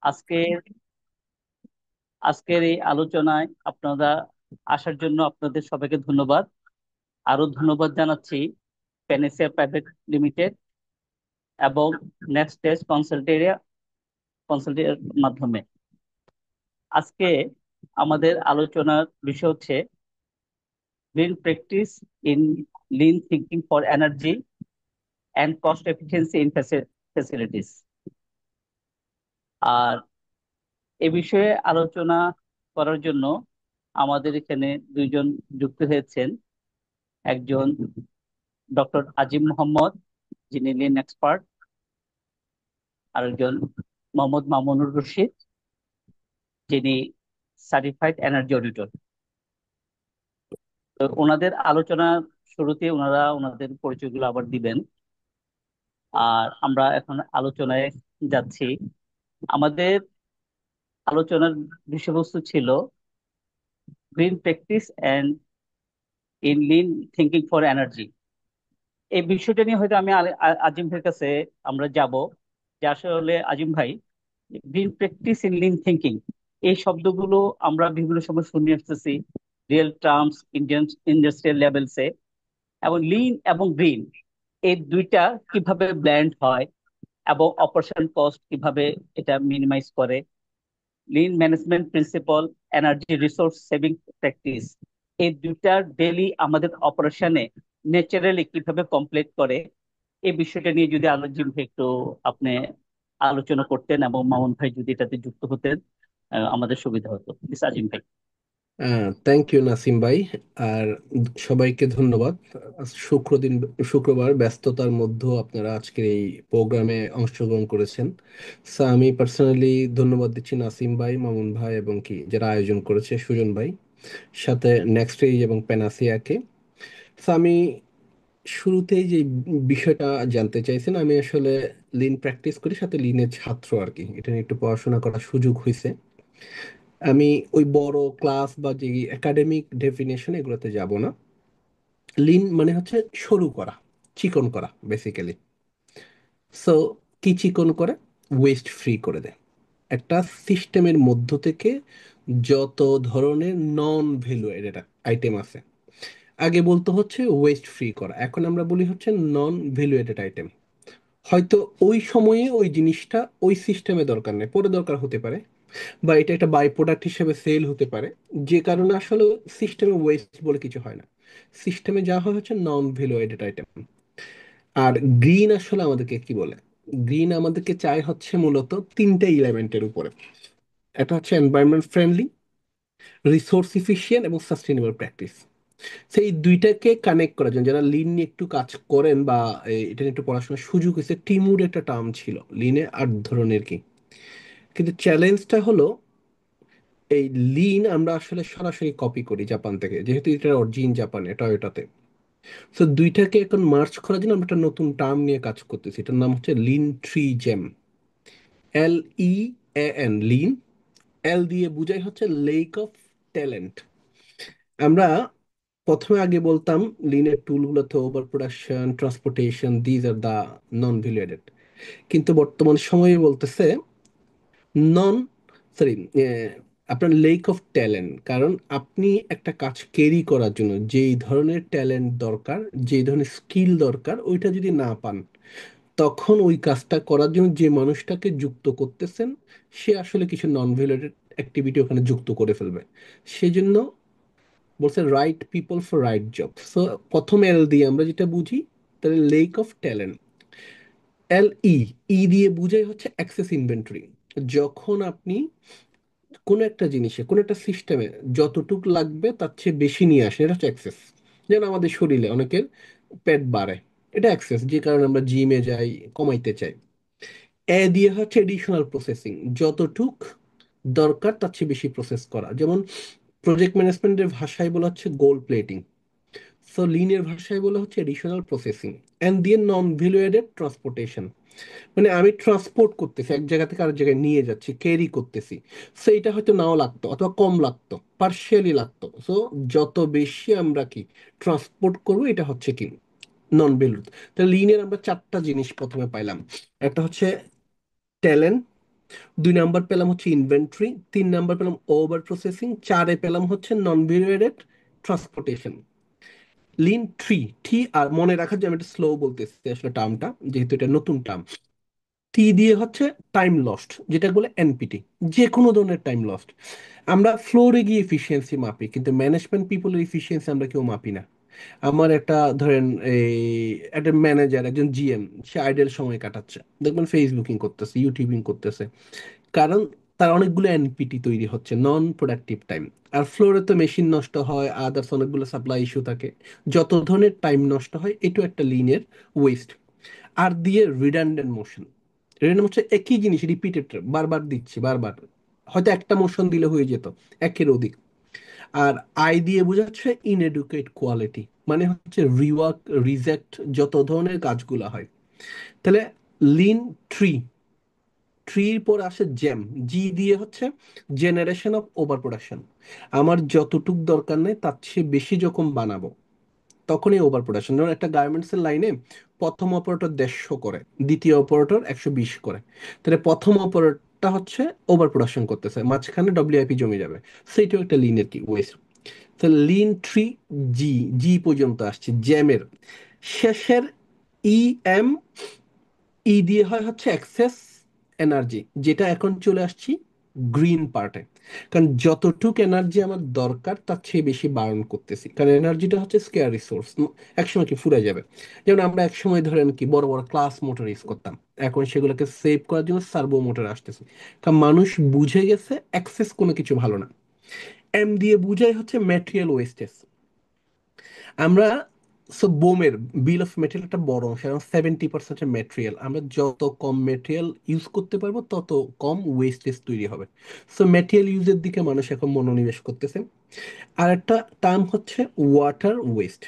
আজকে আজকের এই আলোচনায় আপনারা আসার জন্য আপনাদের সবাইকে ধন্যবাদ। আরো ধন্যবাদ জানাচ্ছি প্যানেসিয়া প্রাইভেট লিমিটেড এবং নেক্সট স্টেজ কনসালটের মাধ্যমে। আজকে আমাদের আলোচনার বিষয় হচ্ছে green practice in lean thinking for energy and cost efficiency in facilities. আর এ বিষয়ে আলোচনা করার জন্য আমাদের এখানে দুইজন যুক্ত হয়েছেন। একজন ডক্টর আজিম মোহাম্মদ, যিনি লিন এক্সপার্ট, আরেকজন মোহাম্মদ মামুনুর রশিদ, যিনি সার্টিফাইড এনার্জি অডিটর। তো ওনাদের আলোচনার শুরুতে ওনারা ওনাদের পরিচয়গুলো আবার দিবেন। আর আমরা এখন আলোচনায় যাচ্ছি। আমাদের আলোচনার বিষয়বস্তু ছিল green practice and in lean thinking for energy. এই বিষয়টা নিয়ে হয়তো আমি আজিম ভাইয়ের কাছে আমরা যাব, যে আসলে আজিম ভাই, green practice in lean thinking এই শব্দগুলো আমরা বিভিন্ন সময় শুনে আসতেছি রিয়েল টার্মস, ইন্ডিয়ান ইন্ডাস্ট্রিয়াল লেভেলসে। এবং লিন এবং গ্রিন এই দুইটা কিভাবে ব্ল্যান্ড হয় এবং অপারেশন কস্ট কিভাবে এটা মিনিমাইজ করে, lean management principle, energy resource saving practice, এই দুইটার ডেলি আমাদের অপারেশনে ন্যাচারালি কিভাবে কমপ্লিট করে, এই বিষয়টা নিয়ে যদি আলোচনা ভাই একটু আপনি আলোচনা করতেন এবং মামুন ভাই যদি এটাতে যুক্ত হতেন, আমাদের সুবিধা হতো। প্লিজ আজিম ভাই। থ্যাংক ইউ নাসিম ভাই। আর সবাইকে ধন্যবাদ। আজ শুক্রবার ব্যস্ততার মধ্যেও আপনারা আজকের এই প্রোগ্রামে অংশগ্রহণ করেছেন। আমি পার্সোনালি ধন্যবাদ দিচ্ছি নাসিম ভাই, মামুন ভাই এবং কি যারা আয়োজন করেছে, সুজন ভাই, সাথে নেক্সট এজ এবং পেনাসিয়াকে। আমি শুরুতেই যে বিষয়টা জানতে চাইছেন, আমি আসলে লিন প্র্যাকটিস করি, সাথে লিনের ছাত্র আর কি, এটা নিয়ে একটু পড়াশোনা করার সুযোগ হয়েছে। আমি ওই বড় ক্লাস বা যে একাডেমিক ডেফিনেশন এগুলোতে যাব না। লিন মানে হচ্ছে সরু করা, চিকন করা বেসিক্যালি। সো কি চিকন করে? ওয়েস্ট ফ্রি করে দেয়। একটা সিস্টেমের মধ্য থেকে যত ধরনের নন ভ্যালু এডেড আইটেম আছে, আগে বলতে হচ্ছে ওয়েস্ট ফ্রি করা, এখন আমরা বলি হচ্ছে নন ভ্যালু এডেড আইটেম। হয়তো ওই সময়ে ওই জিনিসটা ওই সিস্টেমে দরকার নেই, পরে দরকার হতে পারে, বা এটা একটা বাই প্রোডাক্ট হিসেবে সেল হতে পারে, যে কারণে আসলে সিস্টেমে ওয়েস্ট বলে কিছু হয় না। সিস্টেমে যা হয় হচ্ছে নন ভ্যালু এডেড আইটেম। আর গ্রিন আসলে আমাদেরকে কি বলে? গ্রিন আমাদেরকে চায় হচ্ছে মূলত তিনটা ইলেমেন্টের উপরে। এটা হচ্ছে এনভায়রনমেন্ট ফ্রেন্ডলি, রিসোর্স ইফিশিয়েন্ট এবং সাস্টেনেবল প্র্যাকটিস। সেই দুইটাকে কানেক্ট করার জন্য যারা লিন নিয়ে একটু কাজ করেন বা এটা নিয়ে একটু পড়াশোনার সুযোগ হয়েছে, টিমুড একটা টার্ম ছিল লিনে 8 ধরনের কি। কিন্তু চ্যালেঞ্জটা হলো এই লিন আমরা আসলে সরাসরি কপি করি জাপান থেকে, যেহেতু এটা অরিজিন জাপানে, টয়োটাতে। তো দুইটাকে এখন মার্চ করার জন্য আমরা একটা নতুন টার্ম নিয়ে কাজ করতেছি, এটার নাম হচ্ছে lean tree gem. LEAN, lean. L দিয়ে বুঝাই হচ্ছে লেক অফ ট্যালেন্ট। আমরা প্রথমে আগে বলতাম লিনের টুলগুলোতে over production, transportation, these are the non value added. কিন্তু বর্তমান সময়ে বলতেছে নন, সরি, আপনার লেক অফ ট্যালেন্ট। কারণ আপনি একটা কাজ ক্যারি করার জন্য যেই ধরনের ট্যালেন্ট দরকার, যেই ধরনের স্কিল দরকার, ওইটা যদি না পান, তখন ওই কাজটা করার জন্য যে মানুষটাকে যুক্ত করতেছেন, সে আসলে কিছু নন ভ্যালুয়েটেড অ্যাক্টিভিটি ওখানে যুক্ত করে ফেলবে। সেজন্য বলছে right people for right job. So প্রথম এল দিয়ে আমরা যেটা বুঝি, তাহলে লেক অফ ট্যালেন্ট। LE, ই দিয়ে বুঝাই হচ্ছে অ্যাক্সেস ইনভেন্টরি। যখন আপনি কোনো একটা জিনিসে, কোনো একটা সিস্টেমে যতটুক লাগবে তার চেয়ে বেশি নিয়ে আসেন, এটা হচ্ছে অ্যাক্সেস। যেন আমাদের শরীরে অনেকের পেট বাড়ে, এটা অ্যাক্সেস, যে কারণে আমরা জিমে যাই, কমাইতে চাই। এ দিয়ে হচ্ছে এডিশনাল প্রসেসিং, যতটুক দরকার তার চেয়ে বেশি প্রসেস করা। যেমন প্রজেক্ট ম্যানেজমেন্টের ভাষায় বলা হচ্ছে গোল প্লেটিং। সো লিনের ভাষায় বলা হচ্ছে এডিশনাল প্রসেসিং। অ্যান্ড দিয়ে নন ভ্যালু এডেড ট্রান্সপোর্টেশন, মানে আমি ট্রান্সপোর্ট করতেছি, এক জায়গা থেকে আরেক জায়গায় নিয়ে যাচ্ছি, ক্যারি করতেছি। সো এটা হয়তো নাও লাগতো অথবা কম লাগতো, পার্শিয়ালি লাগতো। সো যত বেশি আমরা কি ট্রান্সপোর্ট করবো, এটা হচ্ছে কি নন ভ্যালু। তাহলে লিনের আমরা চারটা জিনিস প্রথমে পাইলাম। একটা হচ্ছে ট্যালেন্ট, 2 নাম্বার পেলাম হচ্ছে ইনভেন্টরি, 3 নাম্বার পেলাম ওভার প্রসেসিং, 4-এ পেলাম হচ্ছে নন ভ্যালুয়েটেড ট্রান্সপোর্টেশন। লিন থ্রি, টি আর মনে রাখার জন্য আমি একটা স্লো বলতেছি আসলে টার্মটা, যেহেতু এটা নতুন টার্ম। টি দিয়ে হচ্ছে টাইম লস্ট, যেটা বলে এনপিটি, যে কোনো ধরনের টাইম লস্ট। আমরা ফ্লোরে গিয়ে এফিসিয়েন্সি মাপি, কিন্তু ম্যানেজমেন্ট পিপলের এফিসিয়েন্সি আমরা কেউ মাপি না। আমার একটা ধরেন এই একটা ম্যানেজার, একজন জিএম, সে আইডল সময় কাটাচ্ছে, দেখবেন ফেসবুকিং করতেছে, ইউটিউবিং করতেছে, কারণ তার অনেকগুলো এনপিটি তৈরি হচ্ছে, নন প্রোডাক্টিভ টাইম। আর ফ্লোরে তো মেশিন নষ্ট হয়, আদার্স অনেকগুলো সাপ্লাই ইস্যু থাকে, যত ধরনের টাইম নষ্ট হয়, এটাও একটা লিনের ওয়েস্ট। আর দিয়ে রিডান্ডেন্ট মোশন, রিডান্ডেন্ট হচ্ছে একই জিনিস রিপিটেড, বারবার দিচ্ছি বারবার, হয়তো একটা মোশন দিলে হয়ে যেত, একের অধিক। আর আই দিয়ে বোঝাচ্ছে ইনএডুকেট কোয়ালিটি, মানে হচ্ছে রিওয়ার্ক, রিজেক্ট, যত ধরনের কাজগুলো হয়। তাহলে লিন ট্রি, ট্রির পর আসে জ্যাম, জি দিয়ে হচ্ছে জেনারেশন অফ ওভার প্রোডাকশন। আমার যতটুক দরকার নেই তার চেয়ে বেশি যখন বানাবো, তখনই ওভার প্রোডাকশন। যেমন একটা গার্মেন্টসের লাইনে প্রথম অপারেটর 150 করে, দ্বিতীয় অপারেটর 120 করে, তাহলে প্রথম অপারেটরটা হচ্ছে ওভার প্রোডাকশন করতেছে, মাঝখানে ডব্লিউআইপি জমে যাবে। সেইটাও একটা লিনের কি ওয়েস্ট। তো লিন থ্রি, জি, জি পর্যন্ত আসছে জ্যামের। শেষের ই এম, ই দিয়ে হয় হচ্ছে এক্সেস এনার্জি, যেটা এখন চলে আসছি গ্রিন পার্টে। কারণ যতটুক এনার্জি আমার দরকার তার চেয়ে বেশি বার্ন করতেছি, কারণ এনার্জিটা হচ্ছে স্কেয়ার রিসোর্স, একসময় কি ফুরাই যাবে। যেমন আমরা একসময় ধরেন কি বড় বড় ক্লাস মোটর ইউজ করতাম, এখন সেগুলোকে সেভ করার জন্য সার্ভো মোটর আসতেছে। কারণ মানুষ বুঝে গেছে এক্সেস কোনো কিছু ভালো না। এম দিয়ে বুঝাই হচ্ছে ম্যাটেরিয়াল ওয়েস্টেজ। আমরা বোমের বিল অফ মেটেরিয়াল একটা বড় অংশ, 70% ম্যাটেরিয়াল, আমরা যত কম ম্যাটেরিয়াল ইউজ করতে পারবো তত কম ওয়েস্টেজ তৈরি হবে। সো ম্যাটেরিয়াল ইউজের দিকে মানুষ এখন মনোনিবেশ করতেছে। আর একটা টার্ম হচ্ছে ওয়াটার ওয়েস্ট।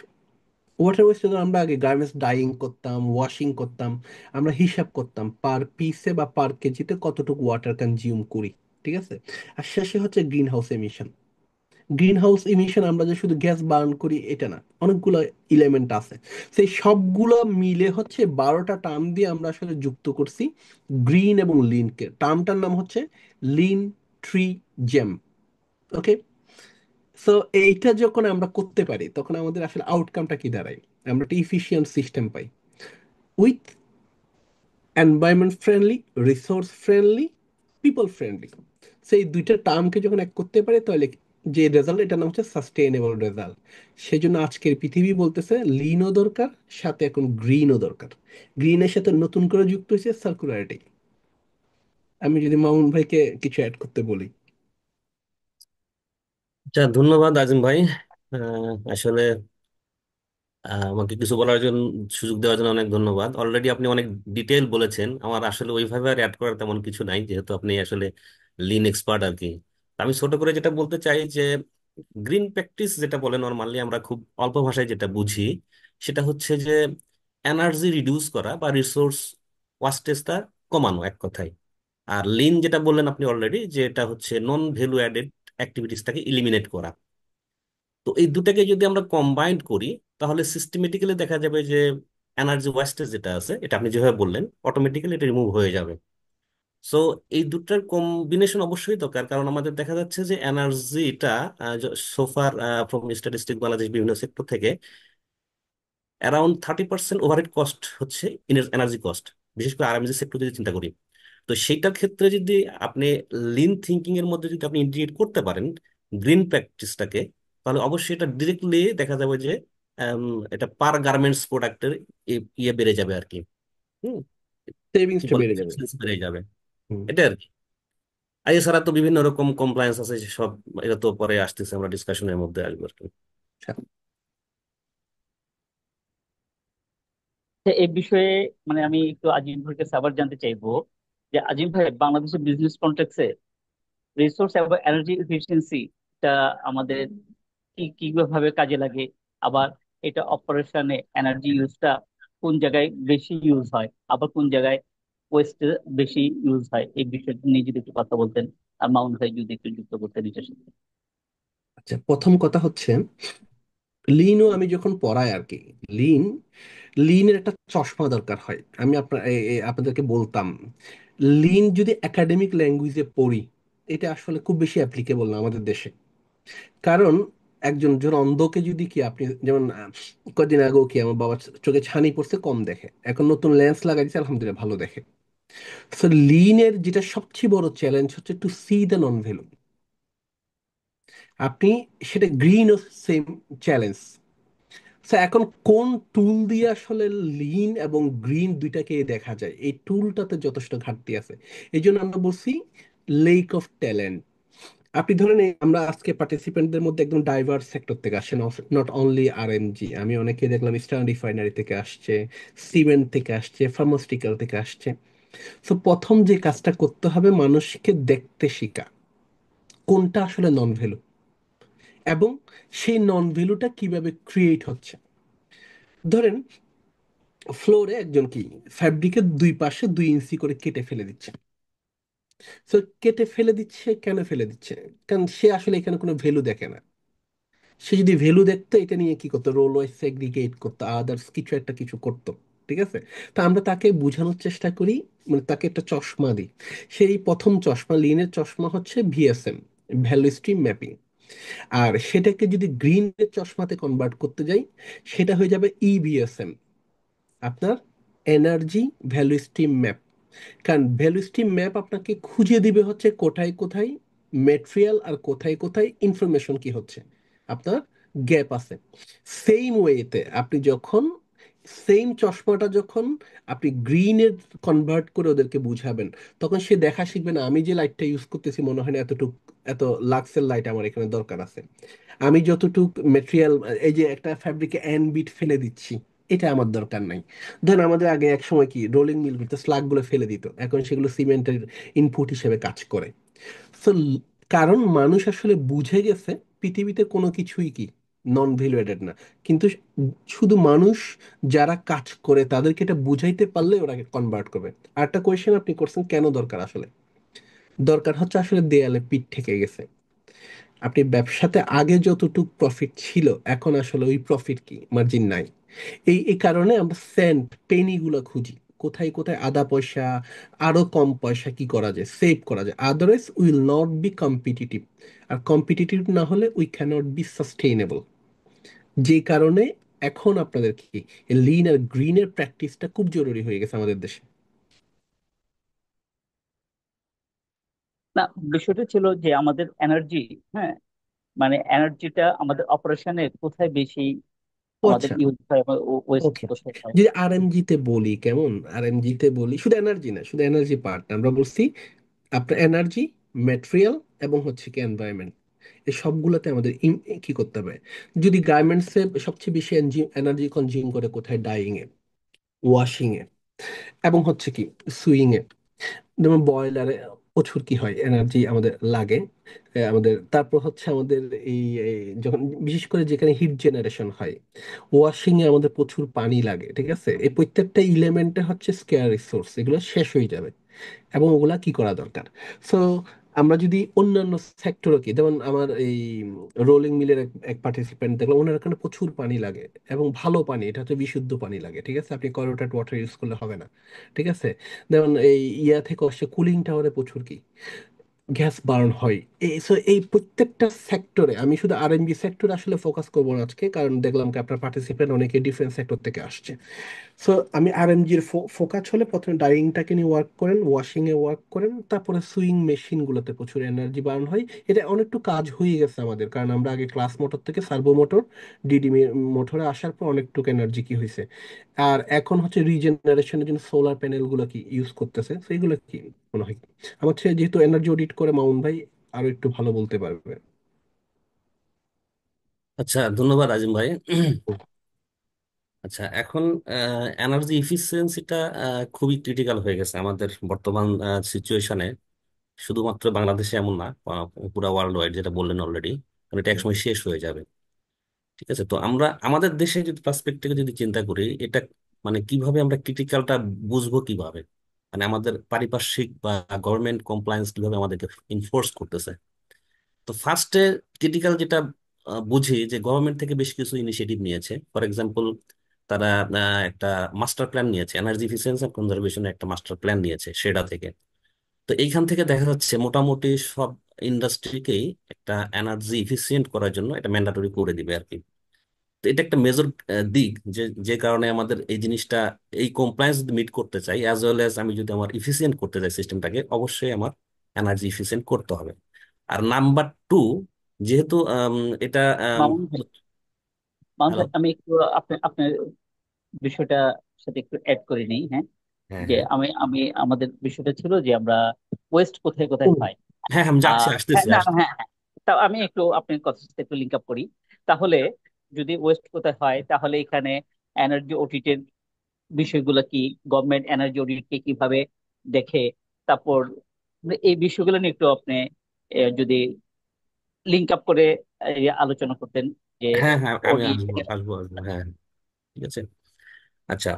ওয়াটার ওয়েস্ট, আমরা আগে গার্মেন্টস ডাইং করতাম, ওয়াশিং করতাম, আমরা হিসাব করতাম পার পিসে বা পার কেজিতে কতটুকু ওয়াটার কনজিউম করি, ঠিক আছে। আর শেষে হচ্ছে green house emission. Green house emission, আমরা যে শুধু গ্যাস বার্ন করি এটা না, অনেকগুলো এলিমেন্ট আছে। সেই সবগুলো মিলে হচ্ছে 12টা টার্ম দিয়ে আমরা আসলে যুক্ত করছি গ্রিন এবং লিনকে। টার্মটার নাম হচ্ছে লিন ট্রি জেম। ওকে। সো এইটা যখন আমরা করতে পারি তখন আমাদের আসলে আউটকামটা কি দাঁড়ায়, আমরা একটা efficient system pi, with environment friendly, resource friendly, people friendly. সেই দুইটা টার্মকে যখন এক করতে পারে তাহলে যে রেজাল্ট, এটার নাম হচ্ছে সাস্টেইনেবল রেজাল্ট। সেই জন্য আজকের পৃথিবী বলতেছে লিনও দরকার, সাথে এখন গ্রিনও দরকার। গ্রিনের সাথে নতুন করে যুক্ত হয়েছে সার্কুলারিটি। আমি যদি মামুন ভাইকে কিছু অ্যাড করতে বলি। আচ্ছা, ধন্যবাদ আজিম ভাই। আসলে আমাকে কিছু বলার জন্য, সুযোগ দেওয়ার জন্য অনেক ধন্যবাদ। অলরেডি আপনি অনেক ডিটেইল বলেছেন, আমার আসলে ওইভাবে আর অ্যাড করার তেমন কিছু নাই, যেহেতু আপনি আসলে লিন এক্সপার্ট আর কি। আমি ছোট করে যেটা বলতে চাই যে গ্রিন প্র্যাকটিস যেটা বলে নর্মালি আমরা খুব অল্প ভাষায় যেটা বুঝি, সেটা হচ্ছে যে এনার্জি রিডিউস করা বা রিসোর্স ওয়াস্টেজটা কমানো এক কথায়। আর লিন যেটা বললেন আপনি অলরেডি, যে এটা হচ্ছে নন ভ্যালু অ্যাডেড অ্যাক্টিভিটিসটাকে ইলিমিনেট করা। তো এই দুটাকে যদি আমরা কম্বাইন্ড করি, তাহলে সিস্টেমেটিক্যালি দেখা যাবে যে এনার্জি ওয়েস্টেজ যেটা আছে, এটা আপনি যেভাবে বললেন, অটোমেটিক্যালি এটা রিমুভ হয়ে যাবে। সো এই দুটার কম্বিনেশন অবশ্যই দরকার, কারণ আমাদের দেখা যাচ্ছে যে এনার্জিটা সোফার ফ্রম স্ট্যাটিস্টিক বাংলাদেশ বিভিন্ন সেক্টর থেকে অ্যারাউন্ড 30% ওভারহেড কস্ট হচ্ছে এনার্জি কস্ট, বিশেষ করে আরএমজি সেক্টর যদি চিন্তা করি। তো সেইটার ক্ষেত্রে যদি আপনি লিন থিঙ্কিং এর মধ্যে যদি আপনি ইন্টিগ্রেট করতে পারেন গ্রিন প্র্যাকটিসটাকে, তাহলে অবশ্যই এটা ডিরেক্টলি দেখা যাবে যে আম, এটা পার গার্মেন্টস প্রোডাক্টের ইয়ে বেড়ে যাবে আর কি। হুম। কি সেভিংসটা বলে, বেড়ে যাবে। efficiency বেড়ে যাবে, হুম। এটা আর কি। আর এছাড়া তো বিভিন্ন রকম কমপ্লায়েন্স আছে, সব এটা তো পরে আসতেছে, আমরা ডিসকাশনের মধ্যে আসবো আর কি। তো এই বিষয়ে মানে আমি একটু আজিম ভাইয়ের কাছে আবার জানতে চাইবো যে আজিম ভাই, বাংলাদেশের বিজনেস কন্টেক্সে রিসোর্স এবং এনার্জি এফিসিয়েন্সি এটা আমাদের কিভাবে কাজে লাগে, আবার এটা অপারেশনে এনার্জি ইউজটা কোন জায়গায় বেশি ইউজ হয়, আবার কোন জায়গায় ওয়েস্ট বেশি ইউজ হয়, এই বিষয়টা নিয়ে যদি একটু কথা বলতেন, আর মাউন্ট ভাই যদি একটু যুক্ত করতেন এটার সাথে। আচ্ছা, প্রথম কথা হচ্ছে লিনও আমি যখন পড়াই আর কি, লিন, লিনের একটা চশমা দরকার হয়। আমি আপনাদেরকে বলতাম লিন যদি একাডেমিক ল্যাঙ্গুয়েজে পড়ি, এটা আসলে খুব বেশি অ্যাপ্লিকেবল না আমাদের দেশে। কারণ একজন অন্ধকে যদি কি আপনি যেমন কদিন আগেও কি আমার বাবার চোখে ছানি পড়ছে, কম দেখে, এখন নতুন লেন্স লাগাই দিচ্ছে, আলহামদুলিল্লাহ ভালো দেখে। সো লিনের যেটা সবচেয়ে বড় চ্যালেঞ্জ হচ্ছে to see the non value. আপনি সেটা গ্রিনও সেম চ্যালেঞ্জ। সো এখন কোন টুল দিয়ে আসলে লিন এবং গ্রিন দুইটাকে দেখা যায়, এই টুলটাতে যথেষ্ট ঘাটতি আছে। এই জন্য আমরা বলছি লেক অফ ট্যালেন্ট। আপনি ধরেন আমরা আজকে পার্টিসিপেন্টদের মধ্যে একদম ডাইভার্স সেক্টর থেকে আসে, নট অনলি আরএমজি। আমি অনেকে দেখলাম ইস্টার্ন রিফাইনারি থেকে আসছে, সিমেন্ট থেকে আসছে, ফার্মাসিউটিক্যাল থেকে আসছে। তো প্রথম যে কাজটা করতে হবে, মানুষকে দেখতে শেখা কোনটা আসলে নন ভ্যালু, এবং সেই নন ভ্যালুটা কিভাবে ক্রিয়েট হচ্ছে। ধরেন ফ্লোরে একজন কি ফ্যাব্রিকের দুই পাশে 2 ইঞ্চি করে কেটে ফেলে দিচ্ছে। তো কেটে ফেলে দিচ্ছে, কেন ফেলে দিচ্ছে? কারণ সে আসলে এখানে কোনো ভ্যালু দেখে না। সে যদি ভ্যালু দেখতো, এটা নিয়ে কি করতো, রোল ওয়াইজ সেগ্রিগেট করতো, আদার্স কিছু একটা কিছু করতো। ঠিক আছে। তো আমরা তাকে বোঝানোর চেষ্টা করি, মানে তাকে একটা চশমা দিই। সেই প্রথম চশমা, লিনের চশমা হচ্ছে ভিএসএম, ভ্যালু স্ট্রিম ম্যাপিং। আর সেটাকে যদি গ্রিনের চশমাতে কনভার্ট করতে যাই, সেটা হয়ে যাবে ইভিএসএম, আপনার এনার্জি ভ্যালু স্ট্রিম ম্যাপ। কারণ ভ্যালু স্ট্রিম ম্যাপ আপনাকে খুঁজে দিবে হচ্ছে কোথায় কোথায় মেটেরিয়াল আর কোথায় কোথায় ইনফরমেশন কি হচ্ছে, আপনার গ্যাপ আছে। সেম ওয়েতে আপনি যখন সেম চশমাটা যখন আপনি গ্রিনের কনভার্ট করে ওদেরকে বুঝাবেন, তখন সে দেখা শিখবে না আমি যে লাইটটা ইউজ করতেছি মনে হয় না এতটুকু, এত লাক্সের লাইট আমার এখানে দরকার আছে। আমি যতটুক মেটেরিয়াল, এই যে একটা ফ্যাব্রিকে এন বিট ফেলে দিচ্ছি, এটা আমার দরকার নাই। ধরেন আমাদের আগে এক সময় কি রোলিং মিল করতে স্লাগ গুলো ফেলে দিত, এখন সেগুলো সিমেন্টের ইনপুট হিসেবে কাজ করে। তো কারণ মানুষ আসলে বুঝে গেছে পৃথিবীতে কোনো কিছুই কি নন ভ্যালুয়েটেড না। কিন্তু শুধু মানুষ যারা কাজ করে তাদেরকে এটা বুঝাইতে পারলে ওরা কনভার্ট করবে। আর একটা কোয়েশ্চেন আপনি করছেন কেন দরকার, আসলে দরকার হচ্ছে আসলে দেয়ালে পিঠ থেকে গেছে। আপনি ব্যবসাতে আগে যতটুকু প্রফিট ছিল, এখন আসলে ওই প্রফিট কি মার্জিন নাই। এই কারণে আমরা সেন্ট পেনি গুলো খুঁজি, কোথায় কোথায় আধা পয়সা, আরো কম পয়সা কি করা যায়, সেভ করা যায়, otherwise will not be competitive. আর কম্পিটিটিভ না হলে উই ক্যানট বি সাস্টেইনেবল। যে কারণে এখন আপনাদের কি লিন আর গ্রিনের প্র্যাকটিসটা খুব জরুরি হয়ে গেছে আমাদের দেশে। না, বিষয়টা ছিল যে আমাদের এনার্জি, হ্যাঁ, মানে এনার্জিটা আমাদের অপারেশনে কোথায় বেশি ও আমাদের আচ্ছা, ইউজ হয়, ওয়েস্ট ওকে। হয়। যদি আরএমজি তে বলি, কেমন আরএমজি তে বলি, শুধু এনার্জি না, শুধু এনার্জি পার্ট আমরা বলছি আপনার এনার্জি, ম্যাটেরিয়াল এবং হচ্ছে কি এনভায়রনমেন্ট, এই সবগুলোতে আমাদের কি করতে হবে। যদি গার্মেন্টসে সবচেয়ে বেশি এনার্জি কনজিউম করে কোথায়, ডাইং এ, ওয়াশিং এ, এবং হচ্ছে কি সুইং এ। যেমন বয়লারে প্রচুর কি হয়, এনার্জি আমাদের লাগে। আমাদের তারপর হচ্ছে আমাদের এই যখন বিশেষ করে যেখানে হিট জেনারেশন হয়, ওয়াশিং এ আমাদের প্রচুর পানি লাগে। ঠিক আছে, এই প্রত্যেকটা ইলেমেন্টে হচ্ছে স্কেয়ার রিসোর্স, এগুলো শেষ হয়ে যাবে এবং ওগুলা কি করা দরকার। সো আমরা যদি অন্যান্য সেক্টরও কি, যেমন আমার এই রোলিং মিলের এক পার্টিসিপেন্ট দেখলাম, ওনার এখানে প্রচুর পানি লাগে এবং ভালো পানি, এটা হচ্ছে বিশুদ্ধ পানি লাগে। ঠিক আছে, আপনি ক্লোরিনেটেড ওয়াটার ইউজ করলে হবে না। ঠিক আছে। যেমন এই ইয়া থেকে আসছে কুলিং টাওয়ারে প্রচুর কি গ্যাস বার্ন হয়। এই প্রত্যেকটা সেক্টরে, আমি শুধু আরএনবি সেক্টরে আসলে ফোকাস করবো না আজকে, কারণ দেখলাম কি আপনার পার্টিসিপেন্ট অনেকে ডিফারেন্ট সেক্টর থেকে আসছে। সো আমি আরএমজির ফোকাস হলে প্রথমে ডাইংটাকে নিয়ে ওয়ার্ক করেন, ওয়াশিং এ ওয়ার্ক করেন, তারপরে সুইং মেশিন গুলোতে প্রচুর এনার্জি বার্ন হয়। এটা অনেকটু কাজ হয়ে গেছে আমাদের, কারণ আমরা আগে ক্লাস মোটর থেকে সার্ভো মোটর, ডিডি মোটরে আসার পর অনেকটুকু এনার্জি কি হয়েছে। আর এখন হচ্ছে রিজেনারেশনের জন্য সোলার প্যানেল গুলো কি ইউজ করতেছে, সেইগুলো কি মনে হয় আমার হচ্ছে, যেহেতু এনার্জি অডিট করে মামুন ভাই আরো একটু ভালো বলতে পারবে। আচ্ছা, ধন্যবাদ আজিম ভাই। আচ্ছা, এখন এনার্জি ইফিসিয়েন্সিটা খুবই ক্রিটিক্যাল হয়ে গেছে আমাদের বর্তমান সিচুয়েশনে। শুধুমাত্র বাংলাদেশে এমন না, পুরো ওয়ার্ল্ড ওয়াইড, যেটা বললেন অলরেডি, কারণ এটা একসময় শেষ হয়ে যাবে। ঠিক আছে, তো আমরা আমাদের দেশে যদি পার্সপেক্টিভে যদি চিন্তা করি, এটা মানে কিভাবে আমরা ক্রিটিক্যালটা বুঝবো কিভাবে, মানে আমাদের পারিপার্শ্বিক বা গভর্নমেন্ট কমপ্লায়েন্স কিভাবে আমাদেরকে ইনফোর্স করতেছে। তো ফার্স্টে ক্রিটিক্যাল যেটা বুঝি যে গভর্নমেন্ট থেকে বেশ কিছু ইনিশিয়েটিভ নিয়েছে। ফর এক্সাম্পল, তারা একটা মাস্টার প্ল্যান নিয়েছে, এনার্জি ইফিসিয়েন্সি অ্যান্ড কনজারভেশনের একটা মাস্টার প্ল্যান নিয়েছে সেটা থেকে। তো এইখান থেকে দেখা যাচ্ছে মোটামুটি সব ইন্ডাস্ট্রিকেই একটা এনার্জি ইফিসিয়েন্ট করার জন্য এটা ম্যান্ডাটরি করে দিবে আর কি। তো এটা একটা মেজর দিক, যে যে কারণে আমাদের এই জিনিসটা, এই কমপ্লায়েন্স যদি মিট করতে চাই, অ্যাজ ওয়েল অ্যাজ আমি যদি আমার ইফিসিয়েন্ট করতে চাই সিস্টেমটাকে, অবশ্যই আমার এনার্জি ইফিসিয়েন্ট করতে হবে। আর নাম্বার টু, যেহেতু এটা মামুন ভাই, মামুন হ্যালো। ভাই, আমি একটু আপনার বিষয়টা সাথে একটু অ্যাড করে নিই, হ্যাঁ। হ্যাঁ, যে হ্যাঁ। আমি আমাদের বিষয়টা ছিল যে আমরা ওয়েস্ট কোথায় কোথায় হুম। হয়। হ্যাঁ, আমি যাচ্ছি, হ্যাঁ, আসতেছি না, না, আসছি। হ্যাঁ, হ্যাঁ। তা আমি একটু আপনার কথার সাথে একটু লিঙ্ক আপ করি। তাহলে যদি ওয়েস্ট কোথায় হয়, তাহলে এখানে এনার্জি অডিটের বিষয়গুলো কি, গভর্নমেন্ট এনার্জি অডিটকে কিভাবে দেখে, তারপর এই বিষয়গুলো নিয়ে একটু আপনি যদি লিঙ্ক আপ করে আলোচনা করতেন, যে হ্যাঁ, হ্যাঁ, আমি অডিট। আসবো, আসবো, আসবো, হ্যাঁ। ঠিক আছে। আচ্ছা।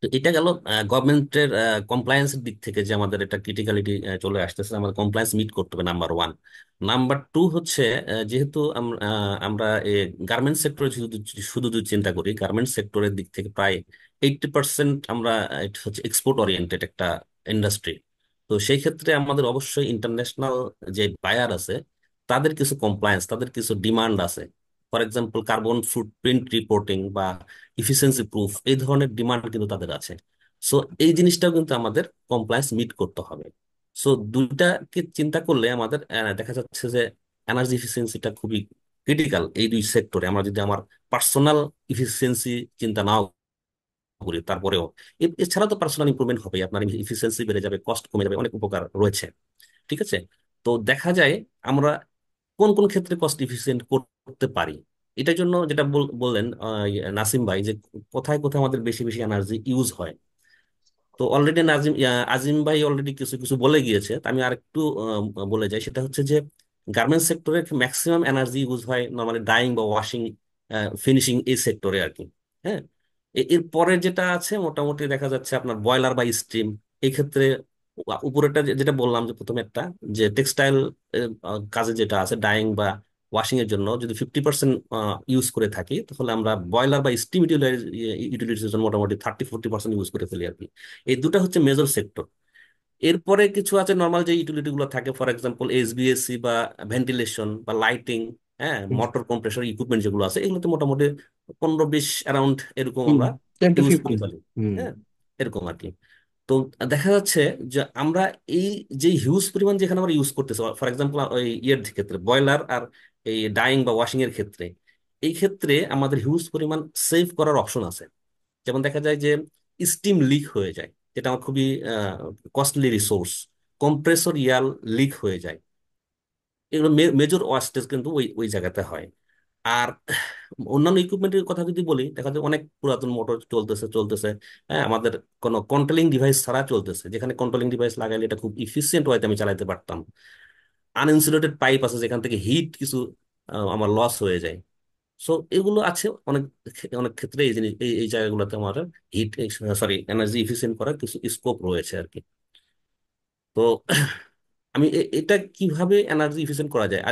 তো এটা গেল গভর্নমেন্টের কমপ্লায়েন্সের দিক থেকে, যে আমাদের এটা ক্রিটিক্যালিটি চলে আসতেছে, আমাদের কমপ্লায়েন্স মিট করতে হবে, নাম্বার ওয়ান। নাম্বার টু হচ্ছে, যেহেতু আমরা গার্মেন্টস সেক্টরে শুধু শুধু যদি চিন্তা করি, গার্মেন্টস সেক্টরের দিক থেকে প্রায় 80% আমরা এটা হচ্ছে এক্সপোর্ট ওরিয়েন্টেড একটা ইন্ডাস্ট্রি। তো সেই ক্ষেত্রে আমাদের অবশ্যই ইন্টারন্যাশনাল যে বায়ার আছে, তাদের কিছু কমপ্লায়েন্স, তাদের কিছু ডিমান্ড আছে। For example, carbon footprint reporting বা ইফিসিয়েন্সি প্রুফ, এই ধরনের ডিমান্ড কিন্তু তাদের আছে। সো এই জিনিসটাও কিন্তু আমাদের কমপ্লায়েন্স মিট করতে হবে। সো দুইটাকে চিন্তা করলে আমাদের দেখা যাচ্ছে যে এনার্জি ইফিসিয়েন্সিটা খুবই ক্রিটিক্যাল এই দুই সেক্টরে। আমরা যদি আমার পার্সোনাল ইফিসিয়েন্সি চিন্তা নাও করি, তারপরেও এছাড়া তো পার্সোনাল ইমপ্রুভমেন্ট হবে, আপনার ইফিসিয়েন্সি বেড়ে যাবে, কস্ট কমে যাবে, অনেক উপকার রয়েছে। ঠিক আছে। তো দেখা যায় আমরা কোন কোন ক্ষেত্রে কস্ট ইফিসিয়েন্ট করতে পারি। এটার জন্য যেটা বললেন নাসিম ভাই, যে কোথায় কোথায় আমাদের বেশি বেশি এনার্জি ইউজ হয়। তো অলরেডি আজিম ভাই অলরেডি কিছু কিছু বলে গিয়েছে, তো আমি আরেকটু বলে যাই। সেটা হচ্ছে যে গার্মেন্টস সেক্টরে ম্যাক্সিমাম এনার্জি ইউজ হয় নর্মালি ডাইং বা ওয়াশিং, ফিনিশিং এই সেক্টরে আর কি। হ্যাঁ। এর পরে যেটা আছে মোটামুটি দেখা যাচ্ছে আপনার বয়লার বা স্টিম। এই ক্ষেত্রে উপরেটা যেটা বললাম, যে প্রথমে একটা, যে টেক্সটাইল কাজে যেটা আছে ডাইং বা ওয়াশিং এর জন্য যদি 50% ইউজ করে থাকি, তাহলে আমরা বয়লার বা স্টিম ইউটিলাইজেশন মোটামুটি 30-40% ইউজ করে ফেলি আর কি। এই দুটা হচ্ছে মেজর সেক্টর। এরপরে কিছু আছে নর্মাল যে ইউটিলিটি গুলো থাকে, ফর এক্সাম্পল এসবিএসসি বা ভেন্টিলেশন বা লাইটিং, হ্যাঁ, হুম। মোটর কম্প্রেসর ইকুইপমেন্ট যেগুলো আছে, এগুলোতে মোটামুটি 15-20 অ্যারাউন্ড এরকম হুম। আমরা 10 to ইউজ করে 15। ফেলি। হুম। হ্যাঁ, এরকম আর কি। তো দেখা যাচ্ছে যে আমরা এই যে হিউজ পরিমাণ যেখানে আমরা ইউজ করতেছি, ফর এক্সাম্পল ওই ইয়ের ক্ষেত্রে বয়লার আর এই ডাইং বা ওয়াশিং এর ক্ষেত্রে, এই ক্ষেত্রে আমাদের হিউজ পরিমাণ সেভ করার অপশন আছে। যেমন দেখা যায় যে স্টিম লিক হয়ে যায়, যেটা আমার খুবই কস্টলি রিসোর্স। কম্প্রেসর ইয়ার লিক হয়ে যায়। এগুলো মেজর ওয়াস্টেজ কিন্তু ওই ওই জায়গাতে হয়। আর অন্যান্য ইকুইপমেন্টের কথা যদি বলি, দেখা যায় অনেক পুরাতন মোটর চলতেছে চলতেছে, হ্যাঁ, আমাদের কোনো কন্ট্রোলিং ডিভাইস ছাড়া চলতেছে, যেখানে কন্ট্রোলিং ডিভাইস লাগাইলে এটা খুব ইফিসিয়েন্ট ওয়েতে আমি চালাতে পারতাম। আনইনসুলেটেড পাইপ আছে যেখান থেকে হিট কিছু আমার লস হয়ে যায়। সো এগুলো আছে অনেক অনেক ক্ষেত্রে এই জিনিস, এই জায়গাগুলোতে আমার হিট, সরি, এনার্জি ইফিসিয়েন্ট করার কিছু স্কোপ রয়েছে আর কি। তো আমি এটা কিভাবে এনার্জি ইফিসিয়েন্ট করা যায়,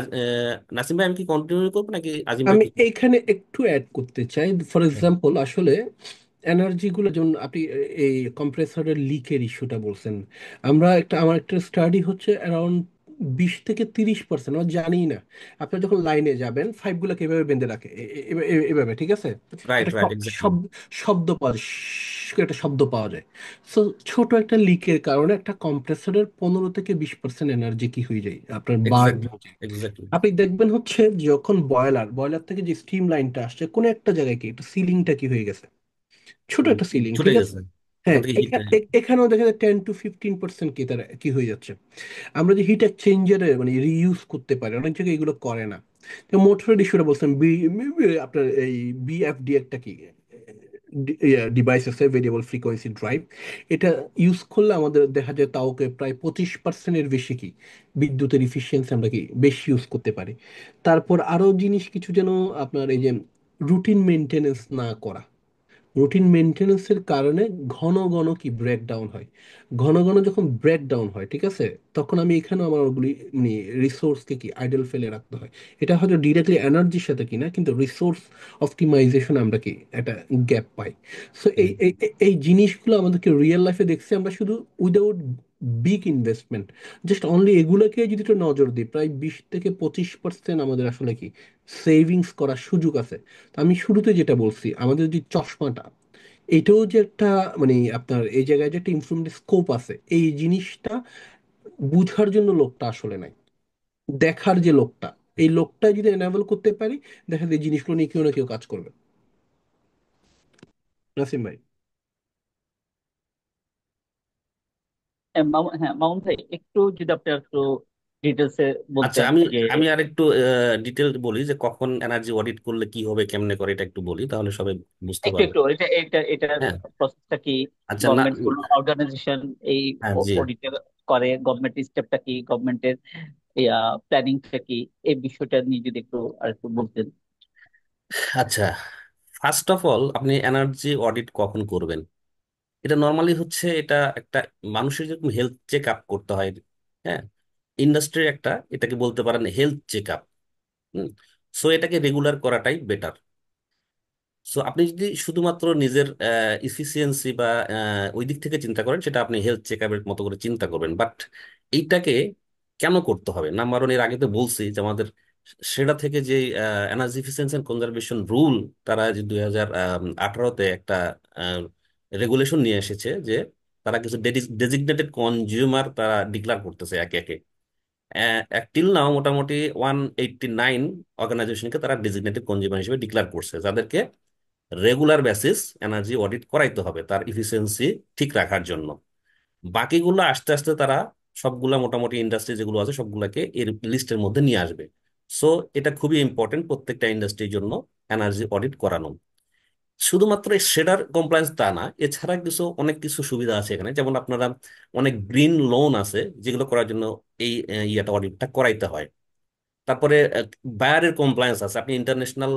নাসিম ভাই আমি কি কন্টিনিউ করবো নাকি আজিম ভাই আমি কিছু? এইখানে একটু অ্যাড করতে চাই। ফর হ্যাঁ, এক্সাম্পল, আসলে এনার্জি গুলো যেমন আপনি এই কম্প্রেসরের লিকের ইস্যুটা বলছেন, আমার একটা স্টাডি হচ্ছে অ্যারাউন্ড 20 থেকে 30%, আমরা জানি না। আপনি যখন লাইনে যাবেন, পাইপ গুলোকে এভাবে বেঁধে রাখে, এভাবে, ঠিক আছে। রাইট, একটা রাইট, এক্স্যাক্টলি। একটা শব্দ পাওয়া যায়। সো ছোট একটা লিকের কারণে একটা কম্প্রেসরের 15 থেকে 20% এনার্জি কি হয়ে যায়, আপনার বার্ন এক্স্যাক্টলি, হয়ে যায়। এক্স্যাক্টলি। আপনি দেখবেন হচ্ছে, যখন বয়লার থেকে যে স্টিম লাইনটা আসছে, কোনো একটা জায়গায় কি একটা সিলিংটা কি হয়ে গেছে, ছোট একটা সিলিং, ছুটে ঠিক আছে। গেছে, ওখান হ্যাঁ, থেকে হিট। এখানেও দেখা যায় 10 to 15% কি তার কি হয়ে যাচ্ছে। আমরা যে হিট এক্সচেঞ্জার মানে রিইউজ করতে পারি, অনেক জায়গায় এগুলো করে না। তো মোটরের ইস্যুটা বলছেন, আপনার এই বিএফডি একটা কি ডিভাইস আছে, ভেরিয়েবল ফ্রিকোয়েন্সি ড্রাইভ। এটা ইউজ করলে আমাদের দেখা যায় তাওকে প্রায় 25%-এর বেশি কি বিদ্যুতের ইফিসিয়েন্সি আমরা কি বেশি ইউজ করতে পারি। তারপর আরো জিনিস কিছু যেন, আপনার এই যে রুটিন মেনটেনেন্স না করা, রুটিন মেনটেন্যান্সের কারণে ঘন ঘন কি ব্রেকডাউন হয়। ঘন ঘন যখন ব্রেকডাউন হয়, ঠিক আছে, তখন আমি এখানে আমার ওগুলি মানে রিসোর্সকে কি আইডল ফেলে রাখতে হয়। এটা হয়তো ডিরেক্টলি এনার্জির সাথে কিনা, কিন্তু রিসোর্স অপটিমাইজেশন আমরা কি একটা গ্যাপ পাই। সো এই হুম। এই এই এই জিনিসগুলো আমাদেরকে রিয়েল লাইফে দেখছি আমরা শুধু without big investment, just only এগুলোকে যদি একটু নজর দিই, প্রায় 20 থেকে 25% আমাদের আসলে কি সেভিংস করার সুযোগ আছে। তো আমি শুরুতে যেটা বলছি, আমাদের যে চশমাটা, এটাও যে একটা মানে আপনার এই জায়গায় যে একটা ইনফ্লুয়েন্স স্কোপ আছে, এই জিনিসটা বুঝার জন্য লোকটা আসলে নাই, দেখার যে লোকটা, এই লোকটা যদি এনাবেল করতে পারি, দেখা যায় এই জিনিসগুলো নিয়ে কেউ না কেউ কাজ করবে। নাসিম ভাই। হ্যাঁ মামুন ভাই, একটু যদি আপনি একটু ডিটেলসে আচ্ছা, বলতেন আমি যে। আমি আর একটু ডিটেল বলি যে কখন এনার্জি অডিট করলে কি হবে, কেমনে করে, এটা একটু বলি তাহলে সবাই বুঝতে একটু পারবে। একটু এটার হ্যাঁ। প্রসেসটা কি? আচ্ছা, না। গভর্নমেন্ট কোন অর্গানাইজেশন এই হ্যাঁ, জি। অডিট করে? গভর্নমেন্ট স্টেপটা কি? গভর্নমেন্টের প্ল্যানিংটা কি? এই বিষয়টা নিয়ে যদি একটু আর একটু বলতেন। আচ্ছা, ফার্স্ট অফ অল আপনি এনার্জি অডিট কখন করবেন? এটা নর্মালি হচ্ছে, এটা একটা মানুষের যেরকম হেলথ চেক আপ করতে হয়, হ্যাঁ, ইন্ডাস্ট্রির একটা, এটাকে বলতে পারেন হেলথ চেক আপ। সো এটাকে রেগুলার করাটাই বেটার। সো আপনি যদি শুধুমাত্র নিজের ইফিসিয়েন্সি বা ওই দিক থেকে চিন্তা করেন, সেটা আপনি হেলথ চেক আপের মতো করে চিন্তা করবেন। বাট এইটাকে কেন করতে হবে? নাম্বার ওয়ান, এর আগে তো বলছি যে আমাদের সেটা থেকে যে energy efficiency and conservation rule, তারা যে 2018-তে একটা রেগুলেশন নিয়ে এসেছে যে তারা কিছু ডেজিগনেটেড কনজিউমার তারা ডিক্লার করতেছে একে একে। টিল নাও মোটামুটি 189 অর্গানাইজেশনকে তারা ডেজিগনেটেড কনজিউমার হিসেবে ডিক্লার করছে, যাদেরকে রেগুলার বেসিস এনার্জি অডিট করাইতে হবে তার ইফিসিয়েন্সি ঠিক রাখার জন্য। বাকিগুলো আস্তে আস্তে তারা সবগুলা মোটামুটি ইন্ডাস্ট্রি যেগুলো আছে সবগুলাকে এর লিস্টের মধ্যে নিয়ে আসবে। সো এটা খুবই ইম্পর্টেন্ট প্রত্যেকটা ইন্ডাস্ট্রির জন্য এনার্জি অডিট করানো। শুধুমাত্র সেটার কমপ্লায়েন্স তা না, এছাড়া অনেক কিছু সুবিধা আছে এখানে, যেমন আপনারা অনেক গ্রিন লোন আছে যেগুলো করার জন্য এই ইয়াটা অডিটটা করাইতে হয়। তারপরে বায়ারের কমপ্লায়েন্স আছে, আপনি ইন্টারন্যাশনাল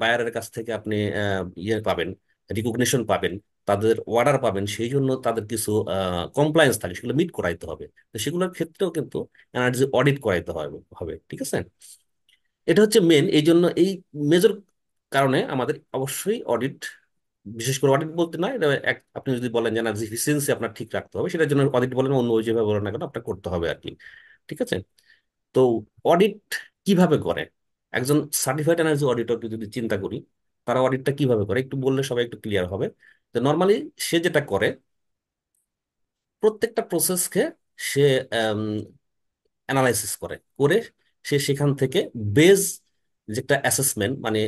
বায়ারের কাছ থেকে আপনি ইয়ে পাবেন, রিকগনিশন পাবেন, তাদের অর্ডার পাবেন, সেই জন্য তাদের কিছু কমপ্লায়েন্স থাকে, সেগুলো মিট করাইতে হবে। তো সেগুলোর ক্ষেত্রেও কিন্তু এনার্জি অডিট করাইতে হবে হবে ঠিক আছে। এটা হচ্ছে মেন, এই জন্য এই মেজর কারণে আমাদের অবশ্যই অডিট, বিশেষ করে অডিট বলতে না, এটা আপনি যদি বলেন যে এনার্জি এফিসিয়েন্সি আপনার ঠিক রাখতে হবে, সেটার জন্য অডিট বলেন অন্য ওই যেভাবে বলেন না কেন, আপনার করতে হবে আর কি। ঠিক আছে। তো অডিট কিভাবে করে? একজন সার্টিফাইড এনার্জি অডিটরকে যদি চিন্তা করি, তারা অডিটটা কিভাবে করে একটু বললে সবাই একটু ক্লিয়ার হবে। তো নর্মালি সে যেটা করে, প্রত্যেকটা প্রসেসকে সে অ্যানালাইসিস করে করে সে সেখান থেকে বেজ যে একটা অ্যাসেসমেন্ট, মানে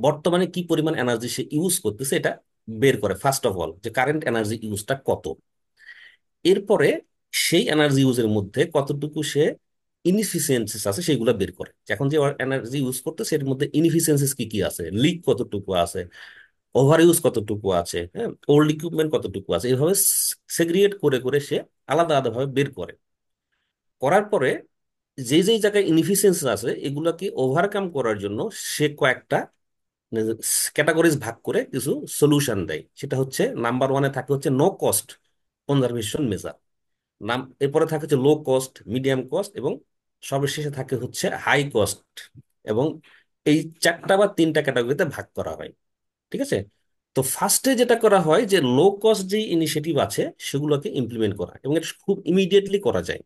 বর্তমানে কি পরিমাণ এনার্জি সে ইউজ করতেছে এটা বের করে ফার্স্ট অফ অল, যে কারেন্ট এনার্জি ইউজটা কত। এরপরে সেই এনার্জি ইউজের মধ্যে কতটুকু সে ইনএফিসিয়েন্সিস আছে সেগুলো বের করে, যে এখন যে এনার্জি ইউজ করতেছে এর মধ্যে ইনএফিসিয়েন্সিস কি কি আছে, লিক কতটুকু আছে, ওভার ইউজ কতটুকু আছে, হ্যাঁ, ওল্ড ইকুইপমেন্ট কতটুকু আছে, এইভাবে সেগ্রিগেট করে করে সে আলাদা আলাদা ভাবে বের করে। করার পরে যে যেই জায়গায় ইনএফিসিয়েন্সি আছে এগুলোকে ওভারকাম করার জন্য সে কয়েকটা ক্যাটাগরিজ ভাগ করে কিছু সলিউশন দেয়। সেটা হচ্ছে নাম্বার ওয়ানে থাকে হচ্ছে নো কস্ট কনজারভেশন মেজার, এরপরে থাকে হচ্ছে লো কস্ট, মিডিয়াম কস্ট, এবং সর্বশেষে থাকে হচ্ছে হাই কস্ট। এবং এই চারটা বা তিনটা ক্যাটাগরিতে ভাগ করা হয়। ঠিক আছে। তো ফার্স্টে যেটা করা হয় যে লো কস্ট যে ইনিশিয়েটিভ আছে সেগুলোকে ইমপ্লিমেন্ট করা, এবং এটা খুব ইমিডিয়েটলি করা যায়